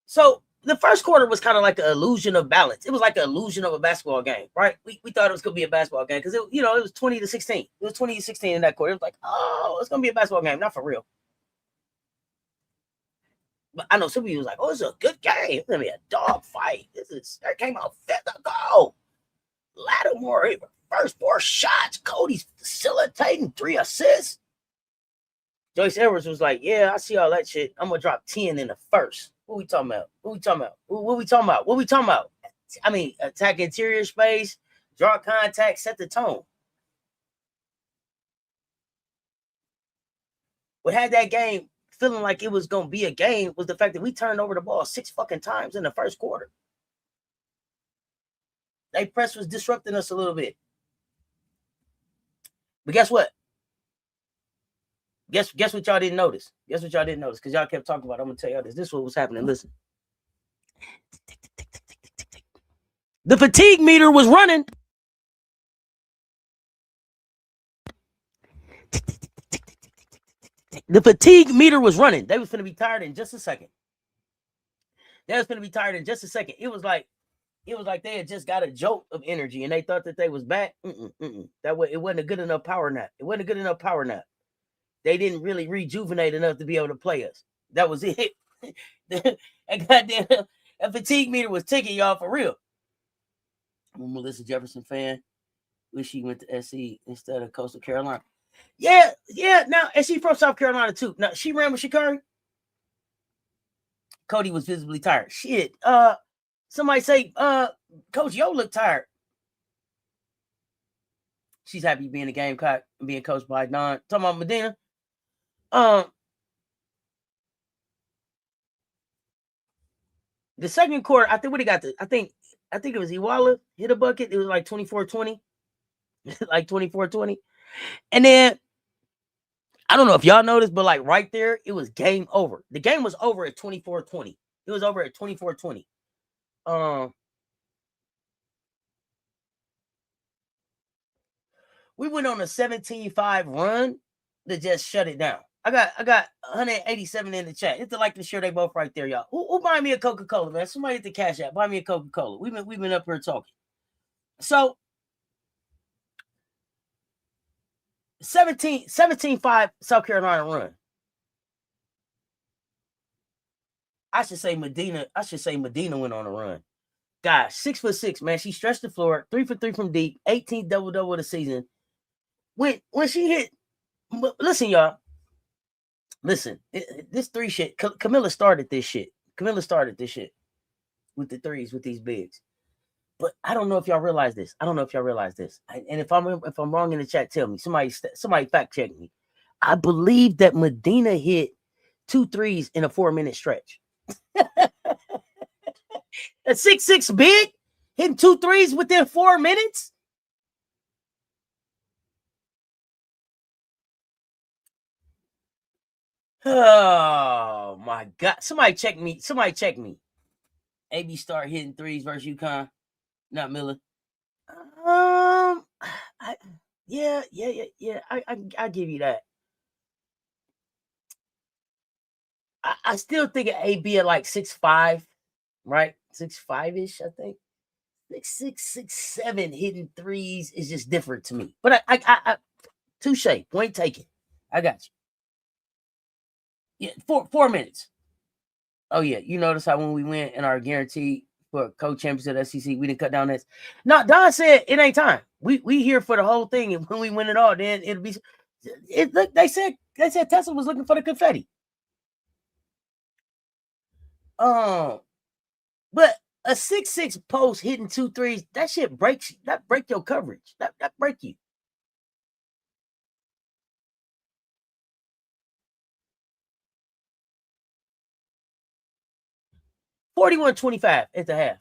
So the first quarter was kind of like the illusion of balance. It was like the illusion of a basketball game, right? We thought it was going to be a basketball game because, it was 20-16. It was 20-16 in that quarter. It was like, oh, it's going to be a basketball game. Not for real. But I know some people was like, oh, it's a good game. It's going to be a dog fight. That came out fifth ago. Lattimore, first 4 shots. Cody's facilitating 3 assists. Joyce Edwards was like, yeah, I see all that shit. I'm going to drop 10 in the first. What we talking about? What we talking about? I mean, attack interior space, draw contact, set the tone. What had that game feeling like it was going to be a game was the fact that we turned over the ball 6 fucking times in the first quarter. They press was disrupting us a little bit. But guess what? Guess what y'all didn't notice? Guess what y'all didn't notice? Because y'all kept talking about it. I'm going to tell y'all this. This is what was happening. Listen. The fatigue meter was running. The fatigue meter was running. They was finna be tired in just a second. It was like they had just got a jolt of energy and they thought that they was back. That way, it wasn't a good enough power nap. They didn't really rejuvenate enough to be able to play us. That was it. That fatigue meter was ticking, y'all, for real. I'm a Melissa Jefferson fan. Wish she went to SC instead of Coastal Carolina. Yeah. Now, and she from South Carolina too. Now, she ran with Shikari. Cody was visibly tired. Shit. Somebody say, Coach Yo looked tired. She's happy being a Gamecock and being coached by Don. Talking about Madina. The second quarter, I think what he got I think it was Iwala hit a bucket. It was like 24-20. Like 24-20. And then I don't know if y'all noticed, but like right there, it was game over. The game was over at 24-20. It was over at 24-20. We went on a 17-5 run to just shut it down. I got 187 in the chat. Hit the like and share. They both right there, y'all. Who buy me a Coca-Cola, man? Somebody hit the cash app. Buy me a Coca-Cola. We've been up here talking. So 17-5 South Carolina run. I should say Madina went on a run. Guys, 6'6", man. She stretched the floor, 3 for 3 from deep, 18 double of the season. When she hit, listen, y'all. Listen, this three shit. Camilla started this shit. With the threes with these bigs. But I don't know if y'all realize this. And if I'm wrong in the chat, tell me. Somebody fact check me. I believe that Madina hit 2 threes in a 4-minute stretch. A 6'6" big hitting 2 threes within 4 minutes. Oh my God! Somebody check me. AB start hitting threes versus UConn, not Miller. Yeah. I give you that. I still think of AB at like 6'5", right? 6'5" I think. 6'6", 6'7" hitting threes is just different to me. But I touche, point taken. I got you. Yeah, 4 minutes. Oh yeah, you notice how when we went in our guarantee for co-championship at SEC, we didn't cut down this. No, Don said it ain't time. We here for the whole thing, and when we win it all, then it'll be. Look, they said Tesla was looking for the confetti. But a 6'6" post hitting 2 threes, that shit breaks. That break your coverage. That break you. $41-25 at the half.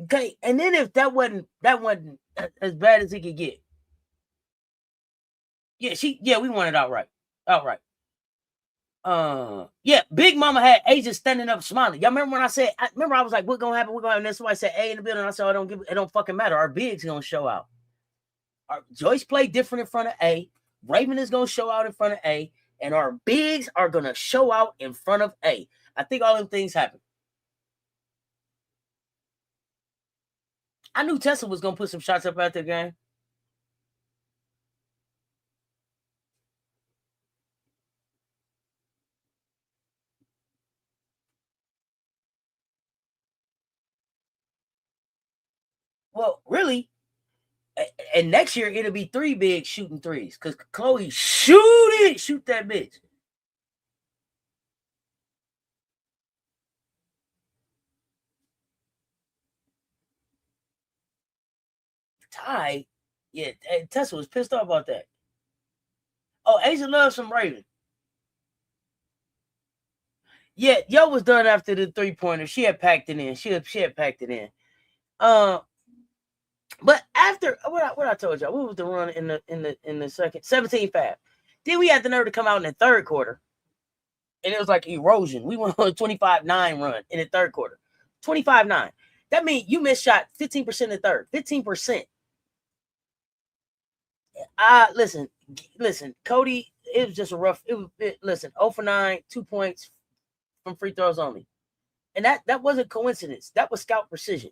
Okay, and then if that wasn't as bad as it could get. Yeah, we won it outright. Yeah, Big Mama had Asia standing up smiling. Y'all remember when I said, I was like, what gonna happen? And then somebody said A in the building. I said, it don't fucking matter. Our bigs gonna show out. Joyce played different in front of A. Raven is gonna show out in front of A. And our bigs are gonna show out in front of A. I think all them things happen. I knew Tesla was gonna put some shots up out there, game. Well, really, and next year it'll be 3 bigs shooting threes because Chloe shoot that bitch. Ty, yeah, Tesla was pissed off about that. Oh, Asia loves some Raven. Yeah, Yo was done after the 3-pointer. She had packed it in. She had packed it in. But after what I told y'all, what was the run in the second 17-5? Then we had the nerve to come out in the third quarter, and it was like erosion. We went on a 25-9 run in the third quarter. 25-9. That means you missed shot 15% in the third. 15%. Listen, Cody. It was just a rough. Listen, 0 for 9, 2 points from free throws only, and that wasn't coincidence. That was scout precision.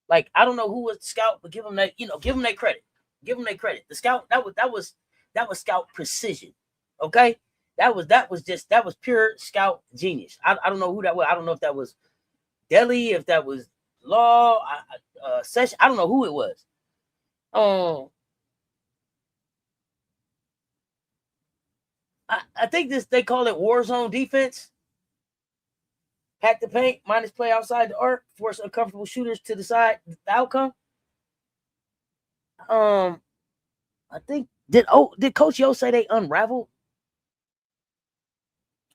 Like, I don't know who was the scout, but give them that, give them that credit. Give them that credit. The scout, that was scout precision. Okay? That was pure scout genius. I don't know who that was. I don't know if that was Delhi, if that was Law, Session. I don't know who it was. I think they call it war zone defense. Pack the paint, minus play outside the arc, force uncomfortable shooters to decide the outcome. I think did Coach Yo say they unraveled?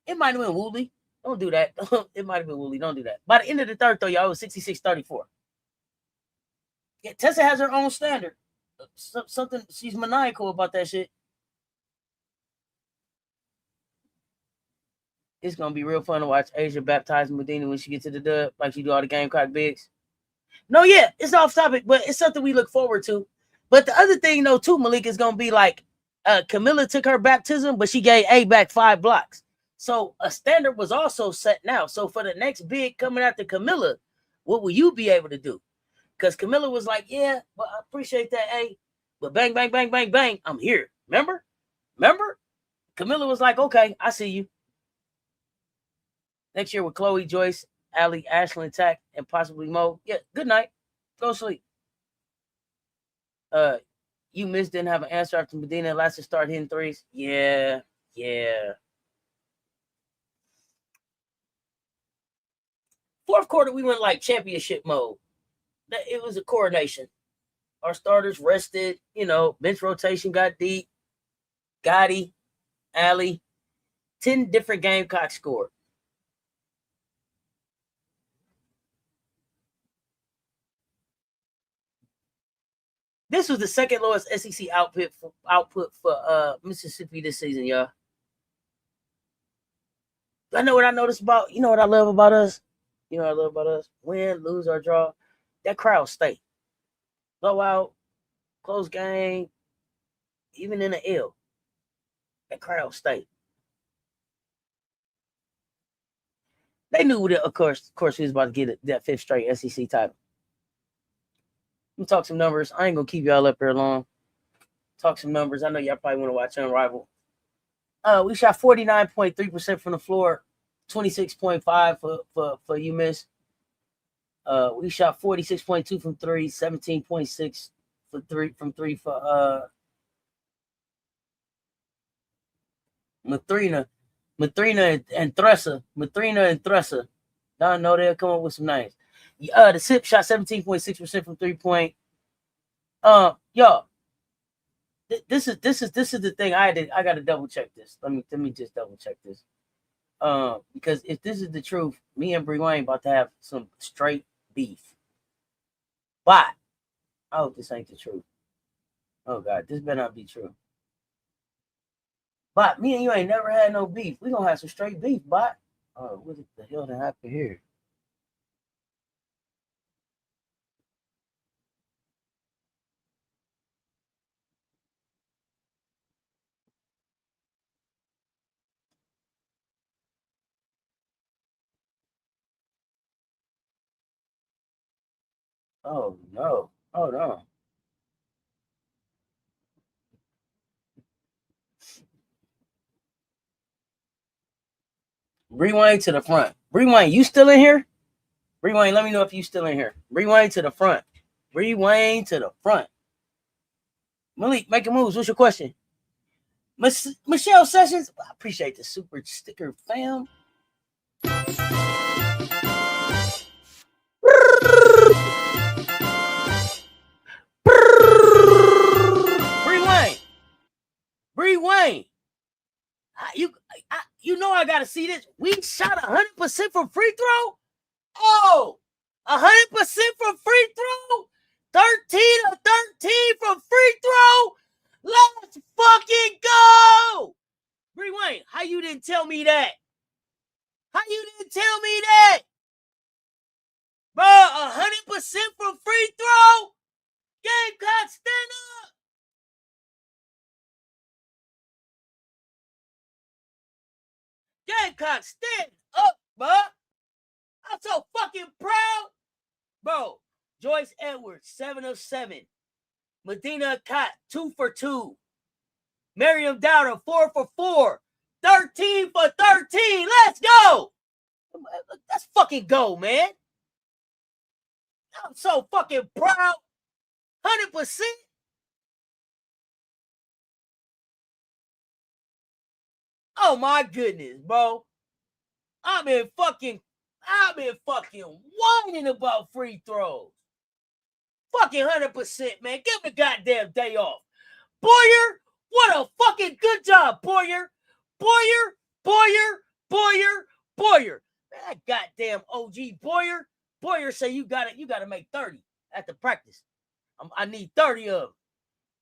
It might have been Woolley. Don't do that. It might have been Woolley. Don't do that. By the end of the third, though, y'all, it was 66-34. Yeah, Tessa has her own standard. Something, she's maniacal about that shit. It's gonna be real fun to watch Asia baptize Madina when she gets to the dub, like she do all the Gamecock bigs. No, yeah, it's off topic, but it's something we look forward to. But the other thing, though, too, Malik, is gonna be like Camilla took her baptism, but she gave A back 5 blocks. So a standard was also set now. So for the next big coming after Camilla, what will you be able to do? Because Camilla was like, yeah, well, I appreciate that, A, but bang, bang, bang, bang, bang, I'm here. Remember? Camilla was like, okay, I see you. Next year with Chloe, Joyce, Allie, Ashlyn, Tack, and possibly Mo. Yeah, good night. Go sleep. You Miss didn't have an answer after Madina and Latson start hitting threes. Yeah. Fourth quarter, we went like championship mode. It was a coronation. Our starters rested, bench rotation got deep. Gotti, Allie, 10 different Gamecocks scored. This was the second lowest SEC output for Mississippi this season, y'all. I know what I noticed about. You know what I love about us? Win, lose, or draw. That crowd stay. Blowout, close game, even in the L. That crowd stay. They knew that, of course, we was about to get that 5th straight SEC title. Let me talk some numbers. I ain't gonna keep y'all up here long. Talk some numbers. I know y'all probably want to watch Unrivaled. We shot 49.3% from the floor, 26.5 for you Miss. We shot 46.2 from 3, 17.6 from 3 for Madina and Thressa. I know they'll come up with some names. The SIP shot 17.6% from 3-point. Y'all, this is the thing. I got to double check this. Let me just double check this. Because if this is the truth, me and Bree Wayne about to have some straight beef. But I hope this ain't the truth. Oh God, this better not be true. But me and you ain't never had no beef. We gonna have some straight beef, but what the hell did happen here? Oh no. Hold on. Bree Wayne to the front. Bree Wayne, you still in here? Bree Wayne, let me know if you still in here. Bree Wayne to the front. Bree Wayne to the front. Malik, making moves. What's your question? Michelle Sessions, I appreciate the super sticker, fam. Bree Wayne. you know I gotta see this. We shot 100% from free throw. Oh, 100% from free throw. 13 of 13 from free throw. Let's fucking go. Bree Wayne, how you didn't tell me that? How you didn't tell me that? Bro, 100% from free throw. Gamecocks, stand up. Gamecocks, stand up, bro. I'm so fucking proud. Bro, Joyce Edwards, 7 of 7. Madina Okot, 2 for 2. Miriam Dowder, 4 for 4. 13 for 13. Let's go. Let's fucking go, man. I'm so fucking proud. 100%. Oh my goodness, bro. I've been fucking whining about free throws. Fucking 100%, man. Give me a goddamn day off. Boyer, what a fucking good job, Boyer. Boyer. Man, that goddamn OG Boyer. Boyer say you gotta make 30 at the practice. I need 30 of them.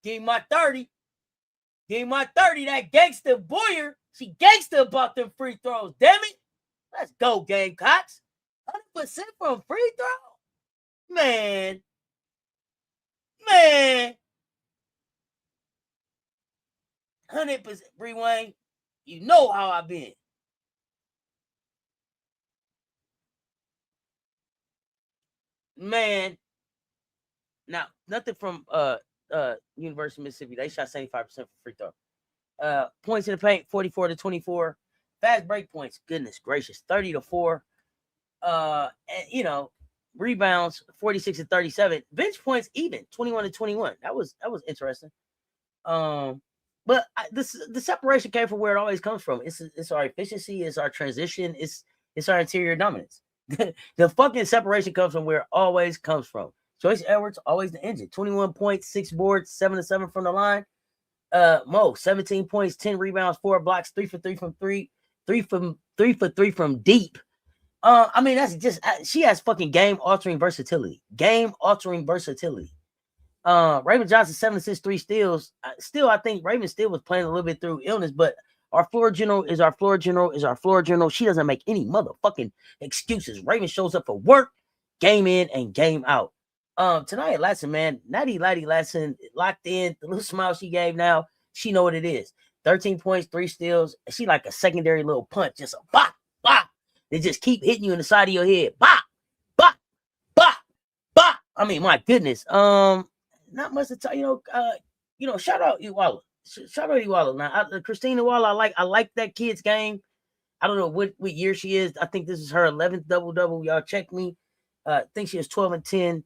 Give me my 30. Give me my 30. That gangster Boyer. She gangster about them free throws. Damn it. Let's go, Gamecocks. 100% from free throw? Man. 100%. Bree Wayne, you know how I've been. Man. Now, nothing from University of Mississippi. They shot 75% for free throw. Points in the paint, 44 to 24. Fast break points, goodness gracious, 30 to 4. And, you know, rebounds, 46 to 37. Bench points even, 21 to 21. That was interesting. But the separation came from where it always comes from. It's our efficiency, it's our transition, it's our interior dominance. The fucking separation comes from where it always comes from. Joyce Edwards, always the engine. 21 points, 6 boards, 7 to 7 from the line. Mo, 17 points, 10 rebounds, 4 blocks, 3 for 3 from 3 for 3 from deep. I mean, that's just, she has fucking game-altering versatility. Raven Johnson, 7 assists, 3 steals. Still, I think Raven still was playing a little bit through illness, but our floor general is our floor general. She doesn't make any motherfucking excuses. Raven shows up for work, game in and game out. Tonight at Latson, man, Natty Latson locked in. The little smile she gave now, she know what it is. 13 points, 3 steals. She like a secondary little punch, just a bop, bop. They just keep hitting you in the side of your head. Bop, bop, bop, bop. I mean, my goodness. Not much to tell. Shout out Iwala. Shout out Iwala. Now, Christine Iwala, I like that kid's game. I don't know what year she is. I think this is her 11th double-double. Y'all check me. I think she is 12 and 10.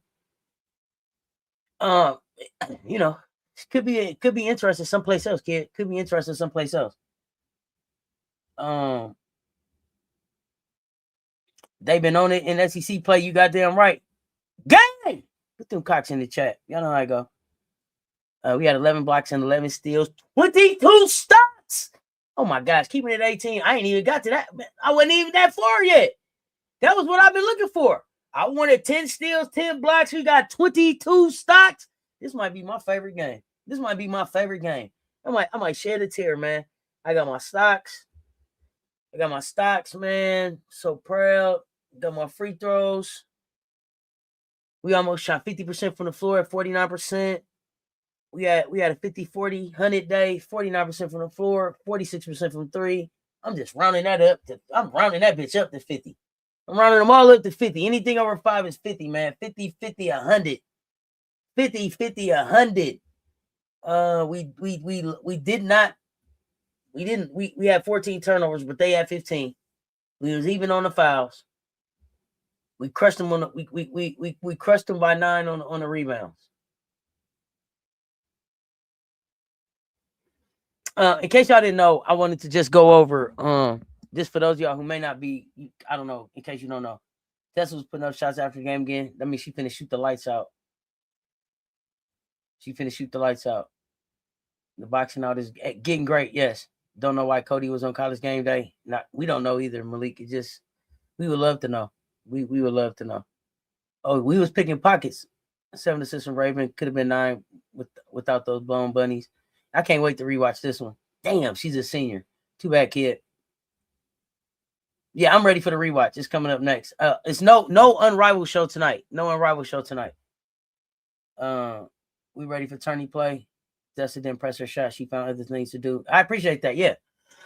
Could be interesting someplace else, kid. Could be interesting someplace else. They've been on it in SEC play. You goddamn right. Gang! Put them cocks in the chat. Y'all know how I go. We had 11 blocks and 11 steals. 22 stops! Oh my gosh, keeping it 18. I ain't even got to that. I wasn't even that far yet. That was what I've been looking for. I wanted 10 steals, 10 blocks. We got 22 stocks. This might be my favorite game. I might shed a tear, man. I got my stocks, man. So proud. Got my free throws. We almost shot 50% from the floor at 49%. We had a 50-40, 100 day, 49% from the floor, 46% from 3. I'm just rounding that up. I'm rounding that bitch up to 50. I'm rounding them all up to 50. Anything over 5 is 50, man. 50, 50, 100. 50, 50, 100. We had 14 turnovers, but they had 15. We was even on the fouls. We crushed them we crushed them by 9 on the rebounds. In case y'all didn't know, I wanted to just go over just for those of y'all who may not be, I don't know, in case you don't know. Cess was putting up shots after the game again. That means she finna shoot the lights out. The boxing out is getting great, yes. Don't know why Cody was on College Game Day. We don't know either, Malik. It just, we would love to know. We would love to know. Oh, we was picking pockets. 7 assists from Raven. Could have been 9 without those blown bunnies. I can't wait to rewatch this one. Damn, she's a senior. Too bad, kid. Yeah, I'm ready for the rewatch. It's coming up next. It's no Unrivaled show tonight. No Unrivaled show tonight. We ready for tourney play. Dessa didn't press her shot. She found other things to do. I appreciate that. Yeah.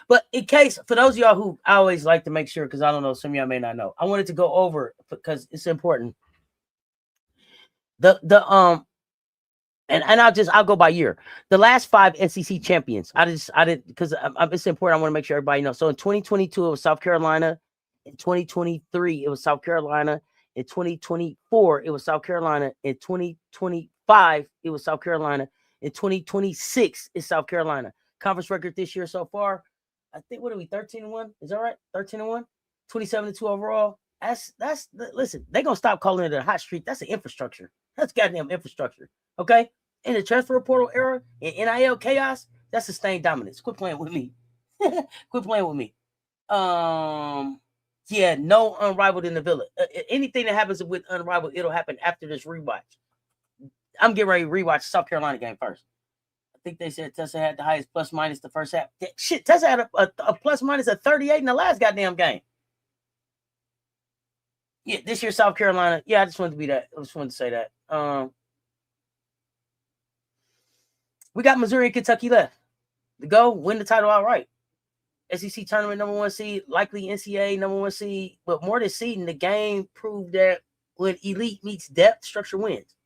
But in case, for those of y'all who I always like to make sure, because I don't know, some of y'all may not know, I wanted to go over because it's important. And I'll go by year. The last 5 SEC champions. I didn't because it's important. I want to make sure everybody knows. So in 2022 it was South Carolina. In 2023 it was South Carolina. In 2024 it was South Carolina. In 2025 it was South Carolina. In 2026 it's South Carolina. Conference record this year so far, I think, what are we, 13-1? Is that right? 13-1, 27-2 overall. That's listen. They're gonna stop calling it a hot streak. That's an infrastructure. That's goddamn infrastructure. Okay. In the transfer portal era, in NIL chaos, that's sustained dominance. Quit playing with me. Quit playing with me. Yeah, no Unrivaled in the Villa. Anything that happens with Unrivaled, it'll happen after this rewatch. I'm getting ready to rewatch the South Carolina game first. I think they said Tessa had the highest plus minus the first half. Shit, Tessa had a plus minus of 38 in the last goddamn game. Yeah, this year South Carolina. Yeah, I just wanted to be that. I just wanted to say that. We got Missouri and Kentucky left to go win the title outright. SEC tournament #1 seed, likely NCAA #1 seed, but more than seeding, the game proved that when elite meets depth, structure wins.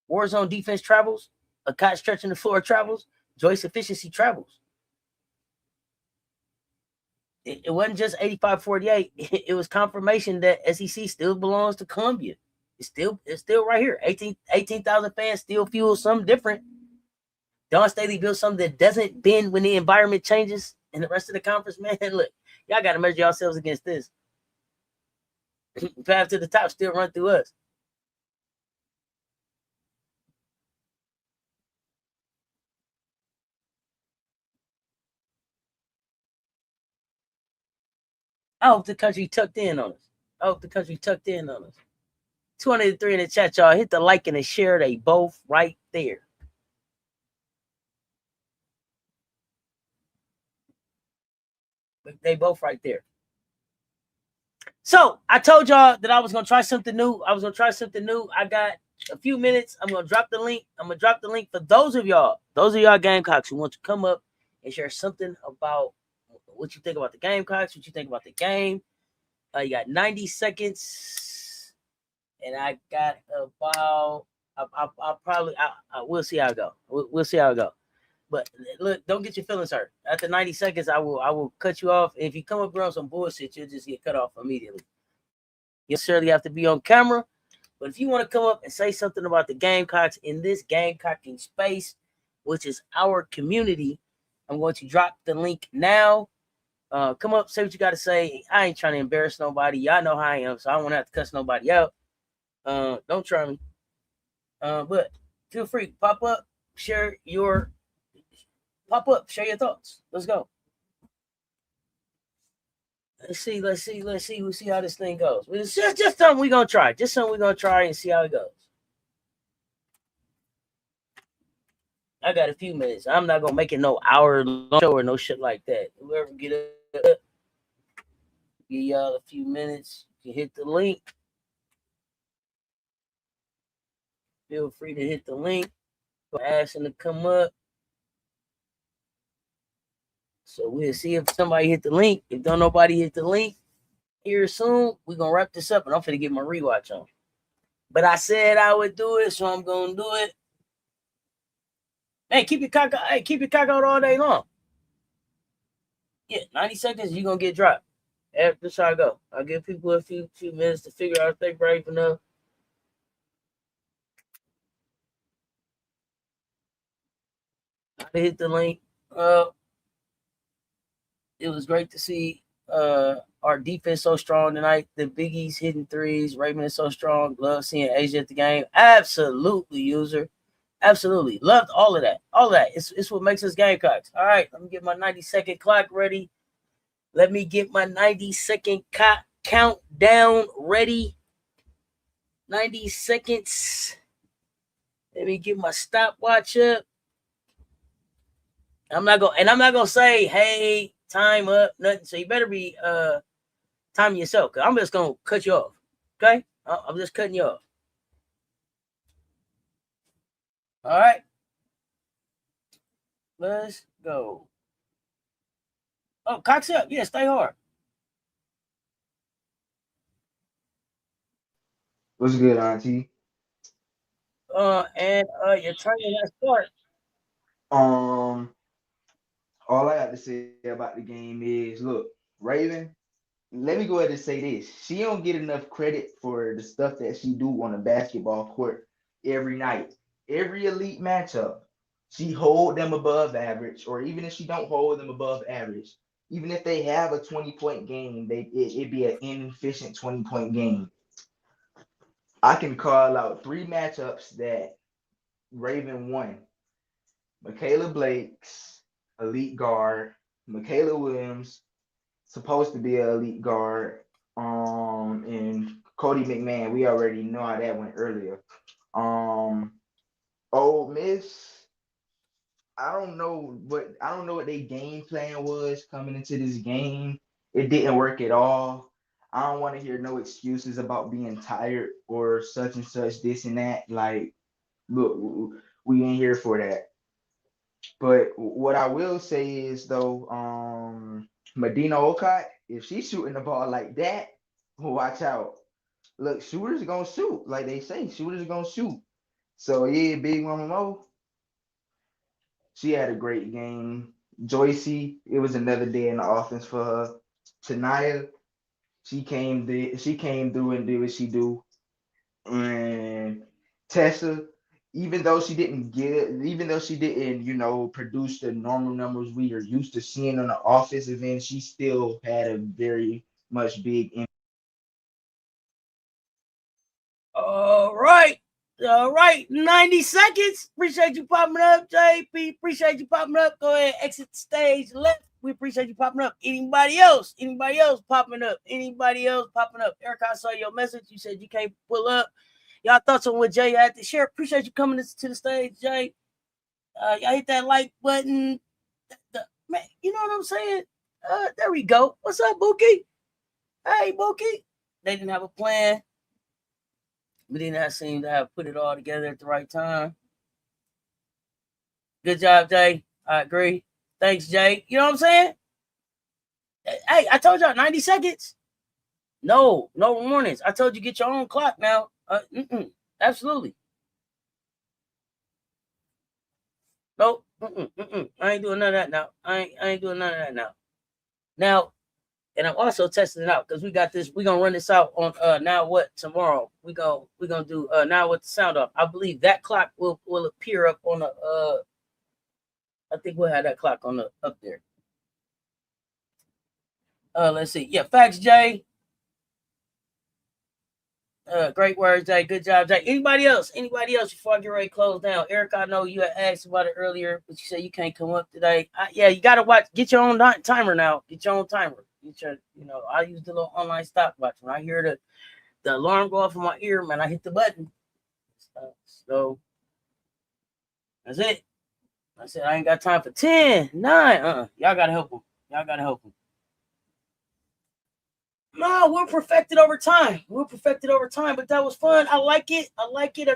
Warzone defense travels, Okot stretching the floor travels, Joyce efficiency travels. It wasn't just 85-48. It was confirmation that SEC still belongs to Columbia. It's still right here. 18,000 fans still fuel something different. Don Staley built something that doesn't bend when the environment changes and the rest of the conference. Man, look, y'all got to measure yourselves against this. Path to the top still run through us. I hope the country tucked in on us. 203 in the chat, y'all. Hit the like and the share. They both right there. They both right there. So I told y'all that I was gonna try something new. I got a few minutes. I'm gonna drop the link. For those of y'all Gamecocks who want to come up and share something about what you think about the Gamecocks, what you think about the game. You got 90 seconds, and I got about. We'll see how it go. We'll see how it go. But look, don't get your feelings hurt. After 90 seconds, I will cut you off. If you come up here on some bullshit, you'll just get cut off immediately. You necessarily have to be on camera. But if you want to come up and say something about the Gamecocks in this Gamecocking space, which is our community, I'm going to drop the link now. Come up, say what you got to say. I ain't trying to embarrass nobody. Y'all know how I am, so I don't want to have to cuss nobody out. Don't try me. But feel free. Pop up, share your thoughts. Let's go. Let's see. We'll see how this thing goes. It's just something we're going to try. And see how it goes. I got a few minutes. I'm not going to make it no hour-long show or no shit like that. Whoever get up, give y'all a few minutes. You hit the link. Feel free to hit the link. Ask them to come up. So we'll see if somebody hit the link. If don't nobody hit the link here soon, we're going to wrap this up, and I'm finna get my rewatch on. But I said I would do it, so I'm going to do it. Hey, keep your cock out all day long. Yeah, 90 seconds, you're going to get dropped. That's how I go. I'll give people a few minutes to figure out if they're brave enough. I hit the link. It was great to see our defense so strong tonight. The Biggies hitting threes. Raymond is so strong. Love seeing Asia at the game. Absolutely, user. Absolutely. Loved all of that. All of that. It's what makes us Gamecocks. All right. Let me get my 90-second clock ready. Let me get my 90-second countdown ready. 90 seconds. Let me get my stopwatch up. I'm not gonna say, hey, time up, nothing. So you better be timing yourself, because I'm just gonna cut you off. Okay? I'm just cutting you off. All right. Let's go. Oh, cocks up. Yeah, stay hard. What's good, Auntie? And your training has started. All I got to say about the game is, look, Raven. Let me go ahead and say this: she don't get enough credit for the stuff that she do on the basketball court every night, every elite matchup. She hold them above average, or even if she don't hold them above average, even if they have a 20-point game, it'd be an inefficient 20-point game. I can call out three matchups that Raven won. Michaela Blake's elite guard, Michaela Williams, supposed to be an elite guard, and Cody McMahon. We already know how that went earlier. Um, Ole Miss. I don't know what their game plan was coming into this game. It didn't work at all. I don't want to hear no excuses about being tired or such and such, this and that. Like, look, we ain't here for that. But what I will say is though, Madina Okot, if she's shooting the ball like that, watch out. Look, shooters are gonna shoot, like they say, shooters are gonna shoot. So yeah, Big Mama Mo, she had a great game. Joyce, it was another day in the offense for her. Tanaya, she came through and did what she do. And Tessa, even though she didn't, produce the normal numbers we are used to seeing on the offensive end, she still had a very much big impact. All right. All right. 90 seconds. Appreciate you popping up, JP. Appreciate you popping up. Go ahead, exit the stage left. We appreciate you popping up. Anybody else? Anybody else popping up? Anybody else popping up? Eric, I saw your message. You said you can't pull up. Y'all thoughts on what Jay had to share? Appreciate you coming to the stage, Jay. Y'all hit that like button. Man, you know what I'm saying? There we go. What's up, Bookie? Hey, Bookie. They didn't have a plan. We did not seem to have put it all together at the right time. Good job, Jay. I agree. Thanks, Jay. You know what I'm saying? Hey, I told y'all 90 seconds. No warnings. I told you get your own clock now. Absolutely. Nope. I ain't doing none of that now. I ain't doing none of that now. Now, and I'm also testing it out because we got this. We're gonna run this out on Now What tomorrow. We're gonna do Now What the sound off. I believe that clock will appear up on the I think we'll have that clock on the up there. Let's see. Yeah, facts, Jay. Great words, Jay. Good job, Jay. Anybody else before I get ready to close down? Eric, I know you had asked about it earlier, but you said you can't come up today. Yeah, you gotta watch. Get your own timer now. Get your own timer. I use the little online stopwatch. When I hear the alarm go off in my ear, man, I hit the button. So that's it. I said I ain't got time for 10, 9. Y'all gotta help them. No, we're perfected over time. But that was fun. I like it. I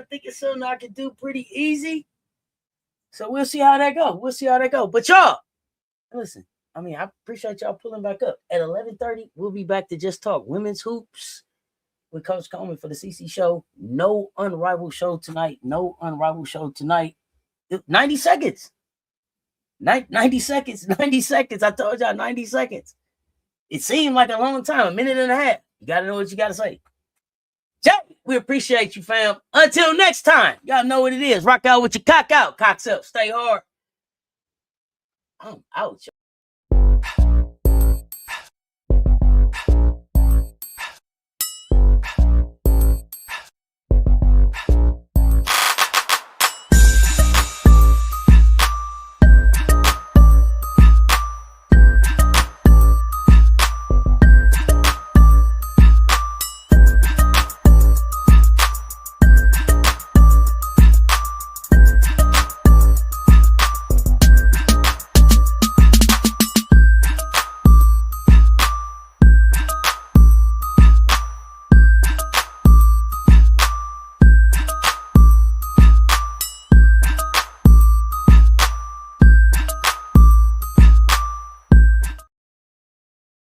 think it's something I can do pretty easy. So we'll see how that go. But y'all, listen, I appreciate y'all pulling back up. At 11:30, we'll be back to just talk women's hoops with Coach Coleman for the CC show. No unrivaled show tonight. 90 seconds. 90 seconds. 90 seconds. I told y'all 90 seconds. It seemed like a long time, a minute and a half. You got to know what you got to say. Jay, we appreciate you, fam. Until next time, y'all know what it is. Rock out with your cock out. Cocks up. Stay hard. I'm out, y'all.